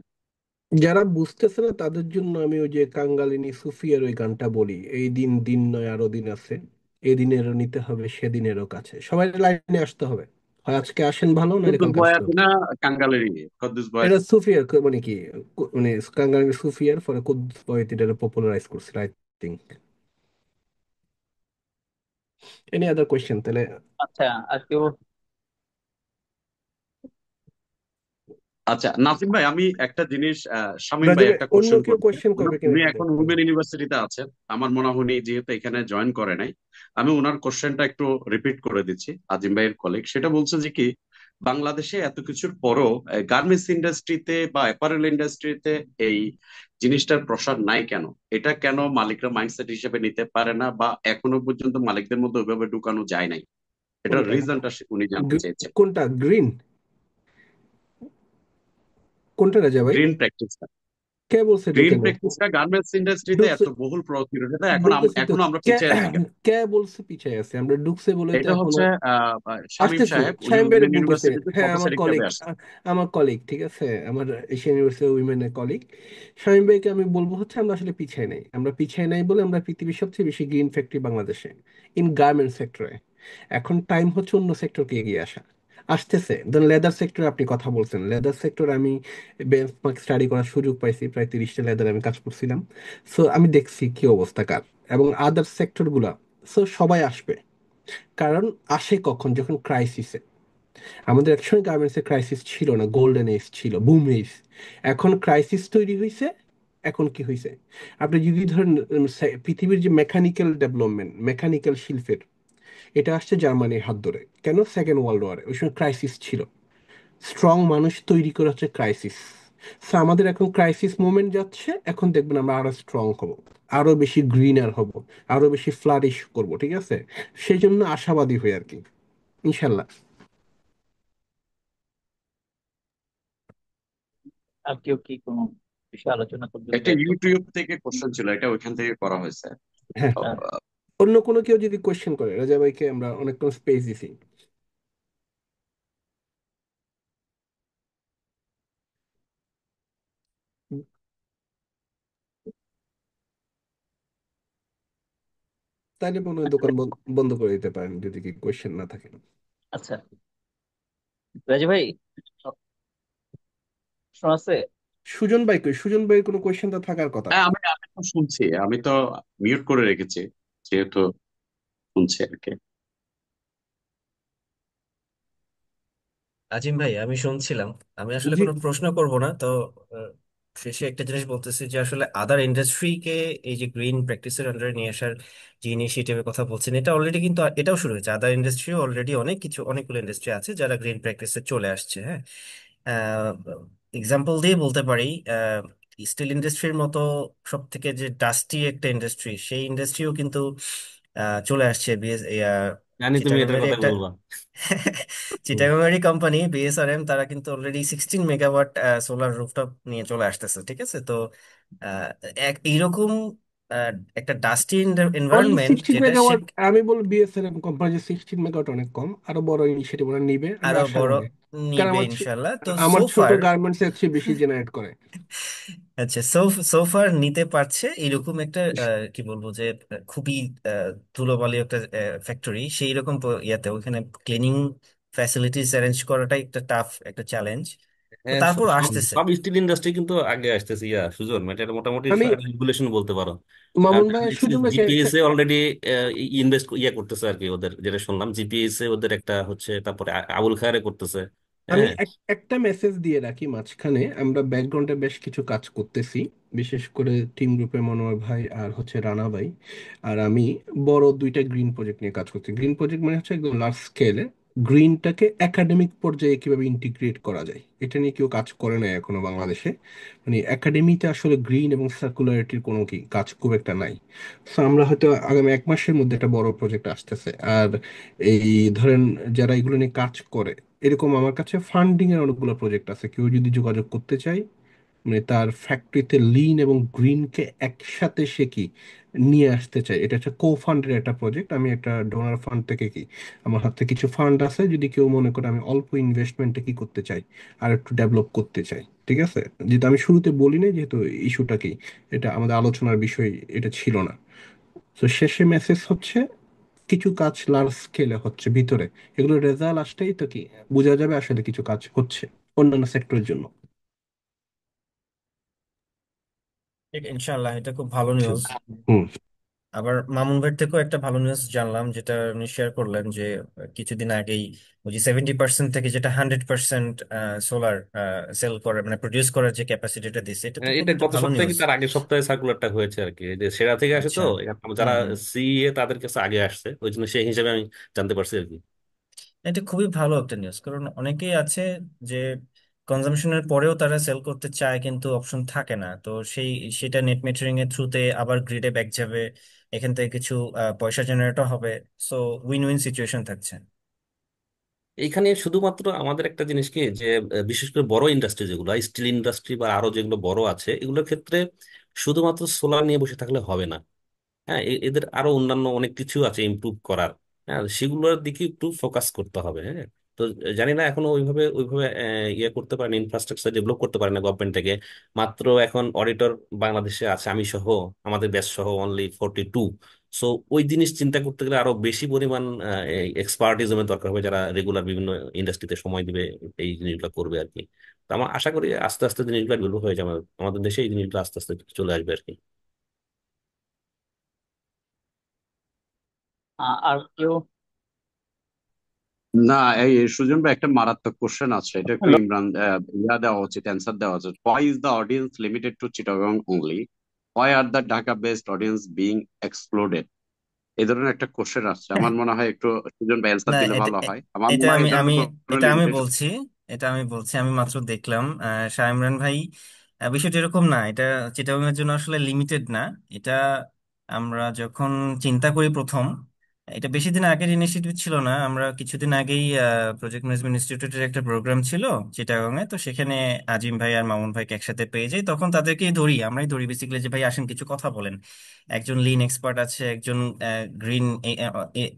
যারা বুঝতেছে না তাদের জন্য আমি ওই যে কাঙ্গালিনী সুফিয়ার ওই গানটা বলি, এই দিন দিন নয় আরো দিন আছে, এই দিনেরও নিতে হবে সেদিনেরও কাছে, সবাই লাইনে আসতে হবে, হয় আজকে আসেন ভালো, নাহলে কুদ্দুস কালকে বয় আসতে আছে হবে। না, কাঙ্গালেরই কুদ্দুস বয়। এটা সুফিয়ার মানে কি, মানে কাঙ্গালিনী সুফিয়ার পরে কুদ্দুস বয় এটা পপুলারাইজ করছিল I think. Any other question তাহলে? আচ্ছা, আর কেউ? আচ্ছা নাসিম ভাই, আমি একটা জিনিস, শামীম রাজা ভাই ভাই, একটা অন্য কোশ্চেন কেউ করছে। কোয়েশ্চেন করবে কিনা উনি একটু এখন দেখবেন। উমেন ইউনিভার্সিটিতে আছেন, আমার মনে হয় উনি যেহেতু এখানে জয়েন করে নাই, আমি ওনার কোশ্চেনটা একটু রিপিট করে দিচ্ছি। আজিম ভাইয়ের কলিগ সেটা বলছে যে কি, বাংলাদেশে এত কিছুর পরও গার্মেন্টস ইন্ডাস্ট্রিতে বা অ্যাপারেল ইন্ডাস্ট্রিতে এই জিনিসটার প্রসার নাই কেন? এটা কেন মালিকরা মাইন্ডসেট হিসেবে নিতে পারে না, বা এখনো পর্যন্ত মালিকদের মধ্যে ওইভাবে ঢুকানো যায় নাই? এটার কোনটা রিজনটা উনি জানতে চেয়েছেন। কোনটা গ্রিন, কোনটা রাজা ভাই? Green practice. কে বলছে গ্রিন ঢুকে নেই? প্র্যাকটিসটা গার্মেন্টস ইন্ডাস্ট্রিতে ঢুকছে, এত বহুল প্রচলিত, এখন বলতেছি তো, এখনো আমরা কে পিছিয়ে আছি কেন? কে বলছে পিছিয়ে আছে? আমরা ঢুকছে বলে তো এটা এখনো হচ্ছে শামীম আসতেছি। সাহেব, উনি শামীম ভাইয়ের উইমেন বলতেছে, ইউনিভার্সিটিতে হ্যাঁ আমার প্রফেসর কলিগ, হিসেবে আসছেন। আমার কলিগ, ঠিক আছে, আমার এশিয়ান ইউনিভার্সিটি উইমেনের কলিগ। শামীম ভাইকে আমি বলবো হচ্ছে আমরা আসলে পিছিয়ে নাই, আমরা পিছিয়ে নাই বলে আমরা পৃথিবীর সবচেয়ে বেশি গ্রিন ফ্যাক্টরি বাংলাদেশে, ইন গার্মেন্ট সেক্টরে। এখন টাইম হচ্ছে অন্য সেক্টরকে এগিয়ে আসা, আসতেছে। দেন লেদার সেক্টরে আপনি কথা বলছেন, লেদার সেক্টরে আমি বেঞ্চমার্ক স্টাডি করার সুযোগ পাইছি, প্রায় 30টা লেদার আমি কাজ করছিলাম। সো আমি দেখছি কি অবস্থা কার, এবং আদার সেক্টরগুলা। সো সবাই আসবে, কারণ আসে কখন? যখন ক্রাইসিসে। আমাদের একসময় গার্মেন্টসের ক্রাইসিস ছিল না, গোল্ডেন এজ ছিল, বুম এজ। এখন ক্রাইসিস তৈরি হয়েছে। এখন কি হয়েছে? আপনি যদি ধরেন পৃথিবীর যে মেকানিক্যাল ডেভেলপমেন্ট, মেকানিক্যাল শিল্পের, এটা আসছে জার্মানির হাত ধরে। কেন? সেকেন্ড ওয়ার্ল্ড ওয়ারে ওই সময় ক্রাইসিস ছিল, স্ট্রং মানুষ তৈরি করে হচ্ছে ক্রাইসিস। সো আমাদের এখন ক্রাইসিস মোমেন্ট যাচ্ছে, এখন দেখবেন আমরা আরো স্ট্রং হব, আরো বেশি গ্রিনার হব, আরো বেশি ফ্লারিশ করব, ঠিক আছে? সেই জন্য আশাবাদী হই আর কি, ইনশাল্লাহ। আর কেউ কি কোনো বিষয়ে আলোচনা করবেন একটা দয়া করে? ইউটিউব থেকে কোশ্চেন ছিল, এটা ওইখান থেকে করা হয়েছে। হ্যাঁ, আহ, অন্য কোনো কেউ যদি কোয়েশ্চেন করে, রাজা ভাইকে আমরা অনেকক্ষণ স্পেস দিছি। তাইলে মনে হয় দোকান বন্ধ করে দিতে পারেন যদি কি কোয়েশ্চেন না থাকে। আচ্ছা, রাজু ভাই, শোনা আছে? সুজন ভাই কই? সুজন ভাইয়ের কোনো কোয়েশ্চেন তো থাকার কথা। হ্যাঁ, আমি তো শুনছি, আমি তো মিউট করে রেখেছি, যেহেতু শুনছি আর কি। আজিম ভাই, আমি শুনছিলাম। আমি আসলে জি। কোনো প্রশ্ন করব না তো। আহ, শেষে একটা জিনিস বলতেছি যে আসলে আদার ইন্ডাস্ট্রিকে এই যে গ্রিন প্র্যাকটিসের আন্ডারে নিয়ে আসার যে ইনিশিয়েটিভের কথা বলছেন, এটা অলরেডি কিন্তু এটাও শুরু হয়েছে। আদার ইন্ডাস্ট্রিও অলরেডি অনেকগুলো ইন্ডাস্ট্রি আছে যারা গ্রিন প্র্যাকটিসে চলে আসছে। হ্যাঁ, এক্সাম্পল দিয়ে বলতে পারি, স্টিল ইন্ডাস্ট্রির মতো সব থেকে যে ডাস্টি একটা ইন্ডাস্ট্রি, সেই ইন্ডাস্ট্রিও কিন্তু চলে আসছে। জানি তুমি এটার চিটাগাংয়েরই কথা একটা বলবা। হুম। চিটাগাংয়েরই কোম্পানি বিএসআরএম, তারা কিন্তু অলরেডি 16 মেগাওয়াট সোলার রুফটপ নিয়ে চলে আসতেছে। ঠিক আছে, তো আহ, এইরকম একটা ডাস্টি অনলি এনভায়রনমেন্ট 16 মেগাওয়াট? আমি বলবো বিএসএনএল কোম্পানি যে 16 মেগাওয়াট অনেক কম, আরো বড় ইনিশিয়েটিভ ওরা নিবে, আমরা আরো বড় আশাবাদী। কারণ নিবে ইনশাল্লাহ। তো আমার ছোট সোফার গার্মেন্টস এর চেয়ে বেশি জেনারেট করে। আচ্ছা, সোফার নিতে পারছে এরকম একটা কি বলবো যে খুবই ধুলোবালি একটা ফ্যাক্টরি, সেই রকম ইয়াতে ওইখানে ক্লিনিং ফ্যাসিলিটিস অ্যারেঞ্জ করাটাই একটা টাফ একটা চ্যালেঞ্জ। তো হ্যাঁ, তারপর সব আসতেছে। সব স্টিল ইন্ডাস্ট্রি কিন্তু আগে আসতেছে, সুজন, এটা মোটামুটি আমি রেগুলেশন বলতে পারো। মামুন কারণ ভাই, আমি দেখছি সুজন ভাইকে জিপিএস এ অলরেডি ইনভেস্ট করতেছে আর কি, ওদের যেটা শুনলাম জিপিএস এ ওদের একটা হচ্ছে, তারপরে আবুল খায়ারে করতেছে। আমি হ্যাঁ। একটা মেসেজ দিয়ে রাখি মাঝখানে, আমরা ব্যাকগ্রাউন্ডে বেশ কিছু কাজ করতেছি, বিশেষ করে টিম গ্রুপে মনোয়ার ভাই আর হচ্ছে রানা ভাই আর আমি, বড় দুইটা গ্রিন প্রজেক্ট নিয়ে কাজ করছি। গ্রিন প্রজেক্ট মানে হচ্ছে একদম লার্জ স্কেলে গ্রিনটাকে একাডেমিক পর্যায়ে কিভাবে ইন্টিগ্রেট করা যায়, এটা নিয়ে কেউ কাজ করে না এখনো বাংলাদেশে। মানে একাডেমিতে আসলে গ্রিন এবং সার্কুলারিটির কোনো কি কাজ খুব একটা নাই। তো আমরা হয়তো আগামী 1 মাসের মধ্যে একটা বড় প্রজেক্ট আসতেছে। আর এই ধরেন, যারা এগুলো নিয়ে কাজ করে, এরকম আমার কাছে ফান্ডিং এর অনেকগুলো প্রজেক্ট আছে, কেউ যদি যোগাযোগ করতে চায়, মানে তার ফ্যাক্টরিতে লিন এবং গ্রিনকে একসাথে সে কি নিয়ে আসতে চায়, এটা হচ্ছে কো ফান্ডের একটা প্রজেক্ট। আমি একটা ডোনার ফান্ড থেকে কি, আমার হাতে কিছু ফান্ড আছে, যদি কেউ মনে করে আমি অল্প ইনভেস্টমেন্টে কি করতে চাই, আর একটু ডেভেলপ করতে চাই, ঠিক আছে? যেহেতু আমি শুরুতে বলি না, যেহেতু ইস্যুটা কি, এটা আমাদের আলোচনার বিষয় এটা ছিল না। তো শেষে মেসেজ হচ্ছে, কিছু কাজ লার্জ স্কেলে হচ্ছে ভিতরে, এগুলো রেজাল্ট আসলেই তো কি বোঝা যাবে আসলে কিছু কাজ হচ্ছে অন্যান্য সেক্টরের জন্য। ইনশাল্লাহ, এটা খুব ভালো নিউজ। হুম। আবার মামুন ভাইয়ের থেকেও একটা ভালো নিউজ জানলাম, যেটা উনি শেয়ার করলেন যে কিছুদিন আগেই ওই যে 70% থেকে যেটা 100% সোলার সেল করে, মানে প্রডিউস করার যে ক্যাপাসিটিটা দিচ্ছে, এটা তো খুব এটা একটা গত ভালো সপ্তাহে কি নিউজ। তার আগের সপ্তাহে সার্কুলারটা হয়েছে আর কি, এই যে সেরা থেকে আসে তো, আচ্ছা। যারা হুম হুম। সিএ তাদের কাছে আগে আসছে, ওই জন্য সেই হিসেবে আমি জানতে পারছি আর কি। এটা খুবই ভালো একটা নিউজ, কারণ অনেকেই আছে যে কনজাম্পশনের পরেও তারা সেল করতে চায় কিন্তু অপশন থাকে না। তো সেটা নেট মেটারিং এর থ্রুতে আবার গ্রিডে ব্যাক যাবে, এখান থেকে কিছু পয়সা জেনারেটও হবে। সো উইন উইন সিচুয়েশন থাকছে। এইখানে শুধুমাত্র আমাদের একটা জিনিস কি যে বিশেষ করে বড় ইন্ডাস্ট্রি যেগুলো স্টিল ইন্ডাস্ট্রি বা আরো যেগুলো বড় আছে এগুলোর ক্ষেত্রে শুধুমাত্র সোলার নিয়ে বসে থাকলে হবে না। হ্যাঁ, এদের আরো অন্যান্য অনেক কিছু আছে ইমপ্রুভ করার। হ্যাঁ, সেগুলোর দিকে একটু ফোকাস করতে হবে। হ্যাঁ, তো জানি না এখনো ওইভাবে ওইভাবে ইয়ে করতে পারেন, ইনফ্রাস্ট্রাকচার ডেভেলপ করতে পারে না গভর্নমেন্ট থেকে। মাত্র এখন অডিটর বাংলাদেশে আছে, আমি সহ, আমাদের ব্যাচ সহ অনলি 42। সো ওই জিনিস চিন্তা করতে গেলে আরো বেশি পরিমাণ এক্সপার্টিজমের দরকার হবে, যারা রেগুলার বিভিন্ন ইন্ডাস্ট্রিতে সময় দিবে এই জিনিসগুলো করবে আর কি। তো আমার আশা করি আস্তে আস্তে জিনিসগুলো ডেভেলপ হয়ে যাবে, আমাদের দেশে এই জিনিসগুলো আস্তে আস্তে চলে আসবে আর কি। আর কেউ? না, এই সুজন ভাই একটা মারাত্মক কোশ্চেন আছে, এটা একটু ইমরান দেওয়া উচিত, অ্যান্সার দেওয়া উচিত। Why is the audience limited to Chittagong only? Why are the Dhaka based audience being excluded? এই ধরনের একটা কোশ্চেন আসছে, আমার মনে হয় একটু সুজন ভাই অ্যান্সার না, দিলে এটা ভালো হয়। আমার এটা মনে হয় আমি এই ধরনের আমি কোনো এটা আমি লিমিটেশন। বলছি, আমি মাত্র দেখলাম শাহ ইমরান ভাই, বিষয়টা এরকম না। এটা চিটাগাং এর জন্য আসলে লিমিটেড না। এটা আমরা যখন চিন্তা করি প্রথম, এটা বেশি দিন আগের ইনিশিয়েটিভ ছিল না। আমরা কিছুদিন আগেই প্রজেক্ট ম্যানেজমেন্ট ইনস্টিটিউটের একটা প্রোগ্রাম ছিল চিটাগাং এ, তো সেখানে আজিম ভাই আর মামুন ভাইকে একসাথে পেয়ে যাই। তখন তাদেরকেই আমরাই ধরি বেসিক্যালি, যে ভাই আসেন কিছু কথা বলেন। একজন লিন এক্সপার্ট আছে, একজন গ্রিন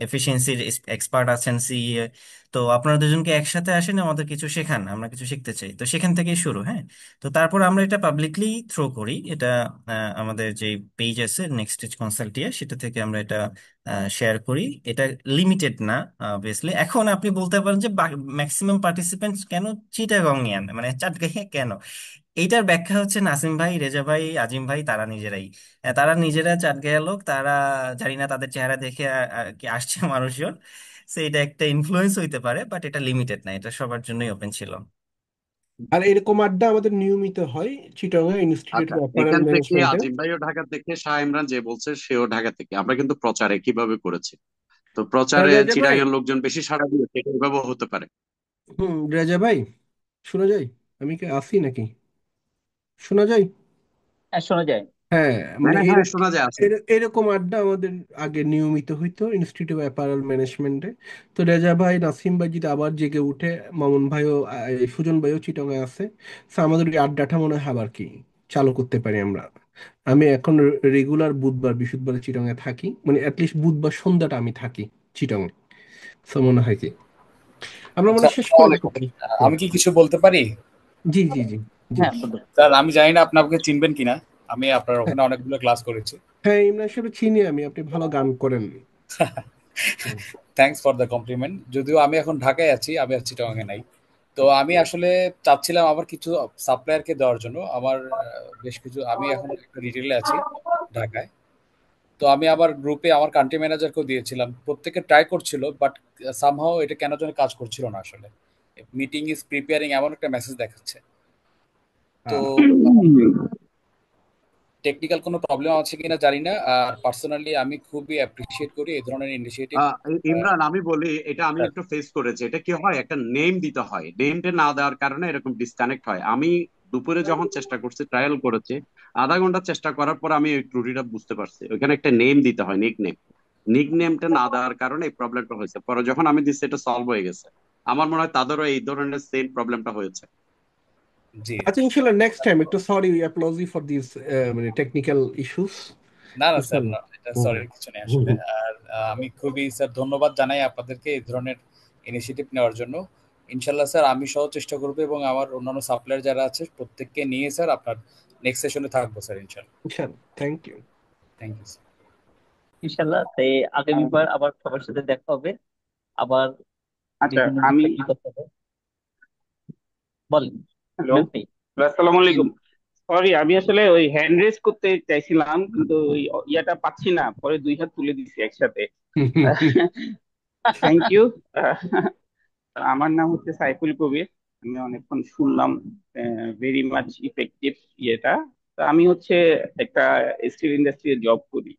এফিসিয়েন্সির এক্সপার্ট আছেন, সিইএ। তো আপনারা দুজনকে একসাথে আসেন, আমাদের কিছু শেখান, আমরা কিছু শিখতে চাই। তো সেখান থেকেই শুরু। হ্যাঁ, তো তারপর আমরা এটা পাবলিকলি থ্রো করি। এটা আমাদের যে পেজ আছে নেক্সট স্টেজ কনসালটিয়া, সেটা থেকে আমরা এটা শেয়ার করি। এটা লিমিটেড না অবভিয়াসলি। এখন আপনি বলতে পারেন যে ম্যাক্সিমাম পার্টিসিপেন্টস কেন চিটাগংইয়ান, মানে চাটগাঁইয়া কেন? এইটার ব্যাখ্যা হচ্ছে নাসিম ভাই, রেজা ভাই, আজিম ভাই, তারা নিজেরাই। তারা নিজেরা চাটগাঁয়া লোক। তারা, জানি না তাদের চেহারা দেখে আর কি আসছে মানুষজন। সো এটা একটা ইনফ্লুয়েন্স হইতে পারে, বাট এটা লিমিটেড না, এটা সবার জন্যই ওপেন ছিল। আর এরকম আড্ডা আমাদের নিয়মিত হয় চিটাগাং ইনস্টিটিউট আচ্ছা, অফ অ্যাপারেল এখান থেকে ম্যানেজমেন্টে। আজিম ভাইও ঢাকা থেকে, শাহ ইমরান যে বলছে সেও ঢাকা থেকে, আমরা কিন্তু প্রচারে কিভাবে করেছি, তো প্রচারে রেজা ভাই, চিটাগাংয়ের লোকজন বেশি সাড়া দিয়েছে, এটা এভাবেও হতে পারে। রেজা ভাই, শোনা যায়? আমি কি আসি নাকি? শোনা যায়? হ্যাঁ, শোনা যায়। হ্যাঁ, মানে হ্যাঁ হ্যাঁ, শোনা যায়, আছে। এরকম আড্ডা আমাদের আগে নিয়মিত হইতো ইনস্টিটিউট অফ অ্যাপারেল ম্যানেজমেন্টে। তো রেজা ভাই, নাসিম ভাই যদি আবার জেগে উঠে, মামুন ভাইও এই সুজন ভাইও চিটগাঁয়ে আছে, তো আমাদের ওই আড্ডাটা মনে হয় আবার কি চালু করতে পারি আমরা। আমি এখন রেগুলার বুধবার বৃহস্পতিবার চিটগাঁয়ে থাকি, মানে অ্যাটলিস্ট বুধবার সন্ধ্যাটা আমি থাকি চিটগাঁয়ে। তো মনে হয় কি আমরা আচ্ছা, মানে শেষ আসসালামু করে দিতে আলাইকুম। পারি। হুম, আমি কি কিছু বলতে পারি? জি জি জি জি। হ্যাঁ, বলুন। স্যার, আমি জানি না আপনি আমাকে চিনবেন কিনা। আমি আপনার ওখানে অনেকগুলো ক্লাস করেছি। হ্যাঁ, ইমরান সাহেব চিনি আমি, আপনি ভালো গান করেন। Hmm. Thanks for the compliment. যদিও আমি এখন ঢাকায় আছি, আমি আর চিটাগাংয়ে নাই। তো আমি আসলে চাচ্ছিলাম আমার কিছু সাপ্লায়ারকে দেওয়ার জন্য। আমার বেশ কিছু, আমি এখন একটা রিটেলে আছি ঢাকায়। তো আমি আমার গ্রুপে আমার কান্ট্রি ম্যানেজারকেও দিয়েছিলাম, প্রত্যেকে ট্রাই করছিল, বাট সামহাও এটা কেন যেন কাজ করছিল না আসলে। মিটিং ইজ প্রিপেয়ারিং এমন একটা মেসেজ দেখাচ্ছে। তো টেকনিক্যাল কোনো প্রবলেম আছে কিনা জানি না। আর পার্সোনালি আমি খুবই অ্যাপ্রিসিয়েট করি এই ধরনের ইনিশিয়েটিভ। ইমরান, আমি বলি, এটা আমি একটু ফেস করেছি। এটা কি হয়, একটা নেম দিতে হয়, নেমটা না দেওয়ার কারণে এরকম ডিসকানেক্ট হয়। আমি দুপুরে যখন চেষ্টা করছি, ট্রায়াল করেছি, আধা ঘন্টা চেষ্টা করার পর আমি এই ত্রুটিটা বুঝতে পারছি। ওখানে একটা নেম দিতে হয়, নিক নেম। নিক নেমটা না দেওয়ার কারণে এই প্রবলেমটা হয়েছে, পরে যখন আমি দিচ্ছি এটা সলভ হয়ে গেছে। আমার মনে হয় তাদেরও এই ধরনের সেম প্রবলেমটা হয়েছে। জি। আচ্ছা, ইনশাল্লাহ নেক্সট টাইম একটু সরি অ্যাপলজি ফর দিস মানে টেকনিক্যাল ইস্যুস। না না স্যার, ইনশাল্লাহ। না, এটা হুম সরির কিছু নেই হুম আসলে। হুম। আর আমি খুবই স্যার ধন্যবাদ জানাই আপনাদেরকে এই ধরনের ইনিশিয়েটিভ নেওয়ার জন্য। ইনশাল্লাহ স্যার, আমি সহ চেষ্টা করবো এবং আমার অন্যান্য সাপ্লায়ার যারা আছে প্রত্যেককে নিয়ে স্যার আপনার নেক্সট সেশনে থাকবো স্যার, ইনশাল্লাহ। ইনশাল্লাহ, thank you. Thank you sir. ইনশাল্লাহ, তাই আগামীবার আবার সবার সাথে দেখা হবে, আবার আচ্ছা, বিভিন্ন আমি, বিষয় নিয়ে কথা হবে। বলেন, হ্যালো, ইমরান ভাই। আসসালামু জি। আলাইকুম। সরি, আমি আসলে ওই হ্যান্ড রেজ করতে চাইছিলাম, কিন্তু ওই ইয়াটা পাচ্ছি না, পরে দুই হাত তুলে দিছি একসাথে। Thank you. আমার নাম হচ্ছে সাইফুল কবির। আমি অনেকক্ষণ শুনলাম, ভেরি মাচ ইফেক্টিভ ইয়েটা। তো আমি হচ্ছে একটা স্টিল ইন্ডাস্ট্রি জব করি।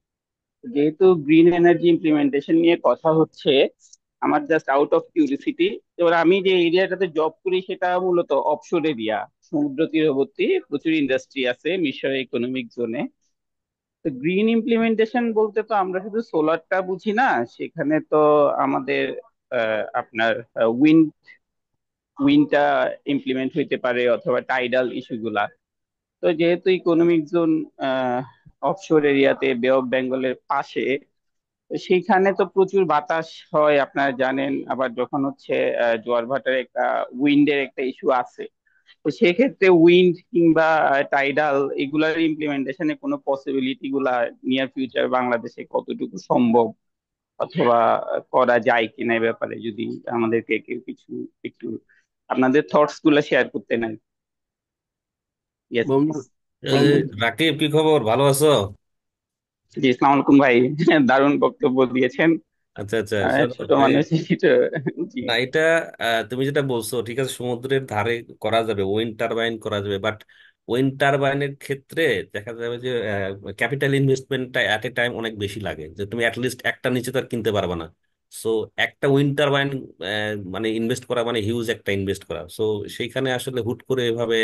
যেহেতু গ্রিন এনার্জি ইমপ্লিমেন্টেশন নিয়ে কথা হচ্ছে, আমার জাস্ট আউট অফ কিউরিসিটি, এবার আমি যে এরিয়াটাতে জব করি সেটা মূলত অফশোর এরিয়া, সমুদ্র তীরবর্তী প্রচুর ইন্ডাস্ট্রি আছে মিশর ইকোনমিক জোনে। তো গ্রিন ইমপ্লিমেন্টেশন বলতে তো আমরা শুধু সোলারটা বুঝি না, সেখানে তো আমাদের আপনার উইন্ড উইন্ডটা ইমপ্লিমেন্ট হইতে পারে, অথবা টাইডাল ইস্যুগুলা। তো যেহেতু ইকোনমিক জোন অফশোর এরিয়াতে, বে অফ বেঙ্গলের পাশে, তো সেইখানে তো প্রচুর বাতাস হয় আপনারা জানেন। আবার যখন হচ্ছে জোয়ার ভাটার একটা উইন্ডের একটা ইস্যু আছে, তো সেক্ষেত্রে উইন্ড কিংবা টাইডাল এগুলার ইমপ্লিমেন্টেশনে কোনো পসিবিলিটি গুলা নিয়ার ফিউচার বাংলাদেশে কতটুকু সম্ভব, অথবা করা যায় কিনা, এই ব্যাপারে যদি আমাদেরকে কেউ কিছু একটু আপনাদের থটস গুলা শেয়ার করতে নাই। ইয়েস বন্ধু প্লিজ। এই যে থ্যাংক ইউ। রাকিব, কি খবর? ভালো আছো? জি, আসসালামু আলাইকুম ভাই। দারুণ বক্তব্য দিয়েছেন। আচ্ছা আচ্ছা, শোনো ছোট এই, মানুষ একটু। জি। না এটা তুমি যেটা বলছো ঠিক আছে, সমুদ্রের ধারে করা যাবে, উইন্ড টারবাইন করা যাবে, বাট উইন্ড টারবাইনের ক্ষেত্রে দেখা যাবে যে ক্যাপিটাল ইনভেস্টমেন্টটা অ্যাট এ টাইম অনেক বেশি লাগে, যে তুমি অ্যাটলিস্ট একটা নিচে তো আর কিনতে পারবে না। সো একটা উইন্ড টারবাইন মানে ইনভেস্ট করা মানে হিউজ একটা ইনভেস্ট করা। সো সেইখানে আসলে হুট করে এভাবে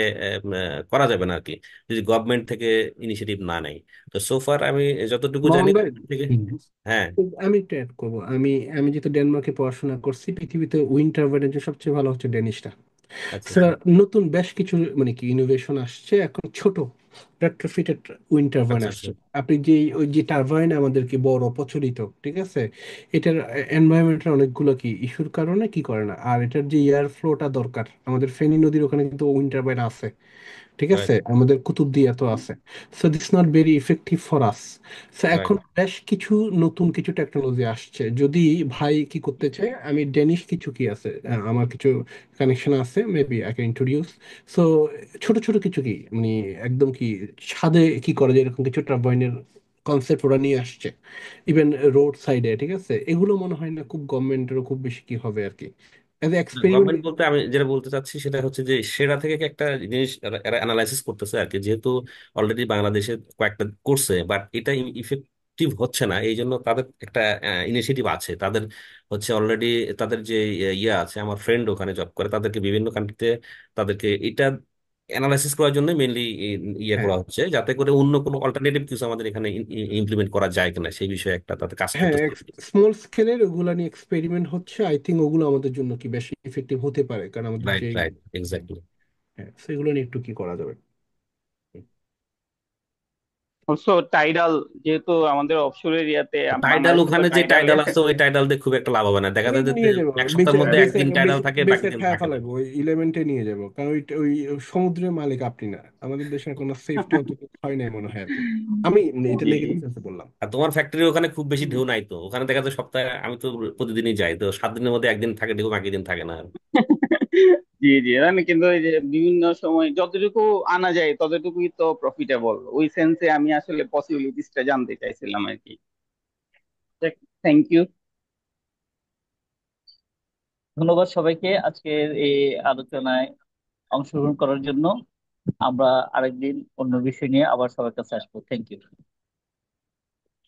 করা যাবে না আর কি, যদি গভর্নমেন্ট থেকে ইনিশিয়েটিভ না নেয়। তো সোফার আমি যতটুকু মামুন জানি ভাই, থেকে। হুম, হ্যাঁ। আমি একটু অ্যাড করবো। আমি আমি যেহেতু ডেনমার্কে পড়াশোনা করছি, পৃথিবীতে উইন্ড টারবাইনের জন্য সবচেয়ে ভালো হচ্ছে ডেনিশটা। আচ্ছা স্যার, নতুন বেশ কিছু মানে কি ইনোভেশন আসছে এখন, ছোট রেট্রোফিটেড উইন্ড টারবাইন আচ্ছা আচ্ছা। আসছে। আপনি যে ওই যে টারবাইন আমাদেরকে বড় প্রচলিত, ঠিক আছে, এটার এনভায়রনমেন্টের অনেকগুলো কি ইস্যুর কারণে কি করে না। আর এটার যে এয়ার ফ্লোটা দরকার, আমাদের ফেনী নদীর ওখানে কিন্তু উইন্ড টারবাইন আছে, ঠিক রাইট আছে, আমাদের কুতুবদিয়া তো আছে। So this not very effective for us. So right. এখন বেশ কিছু নতুন কিছু টেকনোলজি আসছে। যদি ভাই কি করতে চায়, আমি ডেনিশ কিছু কি আছে, আমার কিছু কানেকশন আছে, maybe I can introduce. So ছোট ছোট কিছু কি মানে একদম কি ছাদে কি করা যায় এরকম কিছু টারবাইনের কনসেপ্ট ওরা নিয়ে আসছে, ইভেন রোড সাইডে, ঠিক আছে। এগুলো মনে হয় না খুব গভর্নমেন্টেরও খুব বেশি কি হবে আর কি, অ্যাজ এক্সপেরিমেন্ট। গভর্নমেন্ট বলতে আমি যেটা বলতে চাচ্ছি সেটা হচ্ছে যে সেটা থেকে কি একটা জিনিস এরা অ্যানালাইসিস করতেছে আর কি, যেহেতু অলরেডি বাংলাদেশে কয়েকটা করছে বাট এটা ইফেক্টিভ হচ্ছে না, এই জন্য তাদের একটা ইনিশিয়েটিভ আছে তাদের, হচ্ছে অলরেডি তাদের যে ইয়ে আছে, আমার ফ্রেন্ড ওখানে জব করে, তাদেরকে বিভিন্ন কান্ট্রিতে তাদেরকে এটা অ্যানালাইসিস করার জন্য মেনলি ইয়ে হ্যাঁ, করা হচ্ছে, যাতে করে অন্য কোনো অল্টারনেটিভ কিছু আমাদের এখানে ইমপ্লিমেন্ট করা যায় কিনা সেই বিষয়ে একটা তাদের কাজ হ্যাঁ, করতেছে। স্মল স্কেলের ওগুলা নিয়ে এক্সপেরিমেন্ট হচ্ছে। আই থিঙ্ক ওগুলো আমাদের জন্য কি বেশি ইফেক্টিভ হতে পারে, কারণ আমাদের রাইট যে, রাইট, এক্স্যাক্টলি। হ্যাঁ, সেগুলো নিয়ে একটু কি করা যাবে। অলসো টাইডাল, যেহেতু আমাদের অফশোর এরিয়াতে, টাইডাল, বাংলাদেশে তো ওখানে যে টাইডাল। টাইডাল আছে ওই টাইডাল দিয়ে খুব একটা লাভ হবে না, দেখা আমি যায় যে নিয়ে যাবো এক বেচে সপ্তাহের মধ্যে বেচে একদিন টাইডাল বেচে থাকে, বাকি বেচে দিন খায়া থাকে না। ফেলাবো, ওই ইলেভেন্টে নিয়ে যাবো, কারণ ওই সমুদ্রের মালিক আপনি না, আমাদের দেশের কোনো সেফটি অত হয় নাই মনে হয় আর কি। আমি এটা জি। নেগেটিভ সেন্সে বললাম। আর তোমার ফ্যাক্টরি ওখানে খুব বেশি ঢেউ নাই তো, ওখানে দেখা যায় সপ্তাহে, আমি তো প্রতিদিনই যাই, তো 7 দিনের মধ্যে একদিন থাকে ঢেউ, বাকি দিন থাকে না আর। জি জি, আমি কিন্তু ওই যে বিভিন্ন সময় যতটুকু আনা যায় ততটুকুই তো প্রফিটেবল, ওই সেন্সে আমি আসলে পসিবিলিটিসটা জানতে চাইছিলাম আর কি। Thank you. ধন্যবাদ সবাইকে আজকের এই আলোচনায় অংশগ্রহণ করার জন্য। আমরা আরেকদিন অন্য বিষয় নিয়ে আবার সবার কাছে আসবো। Thank you.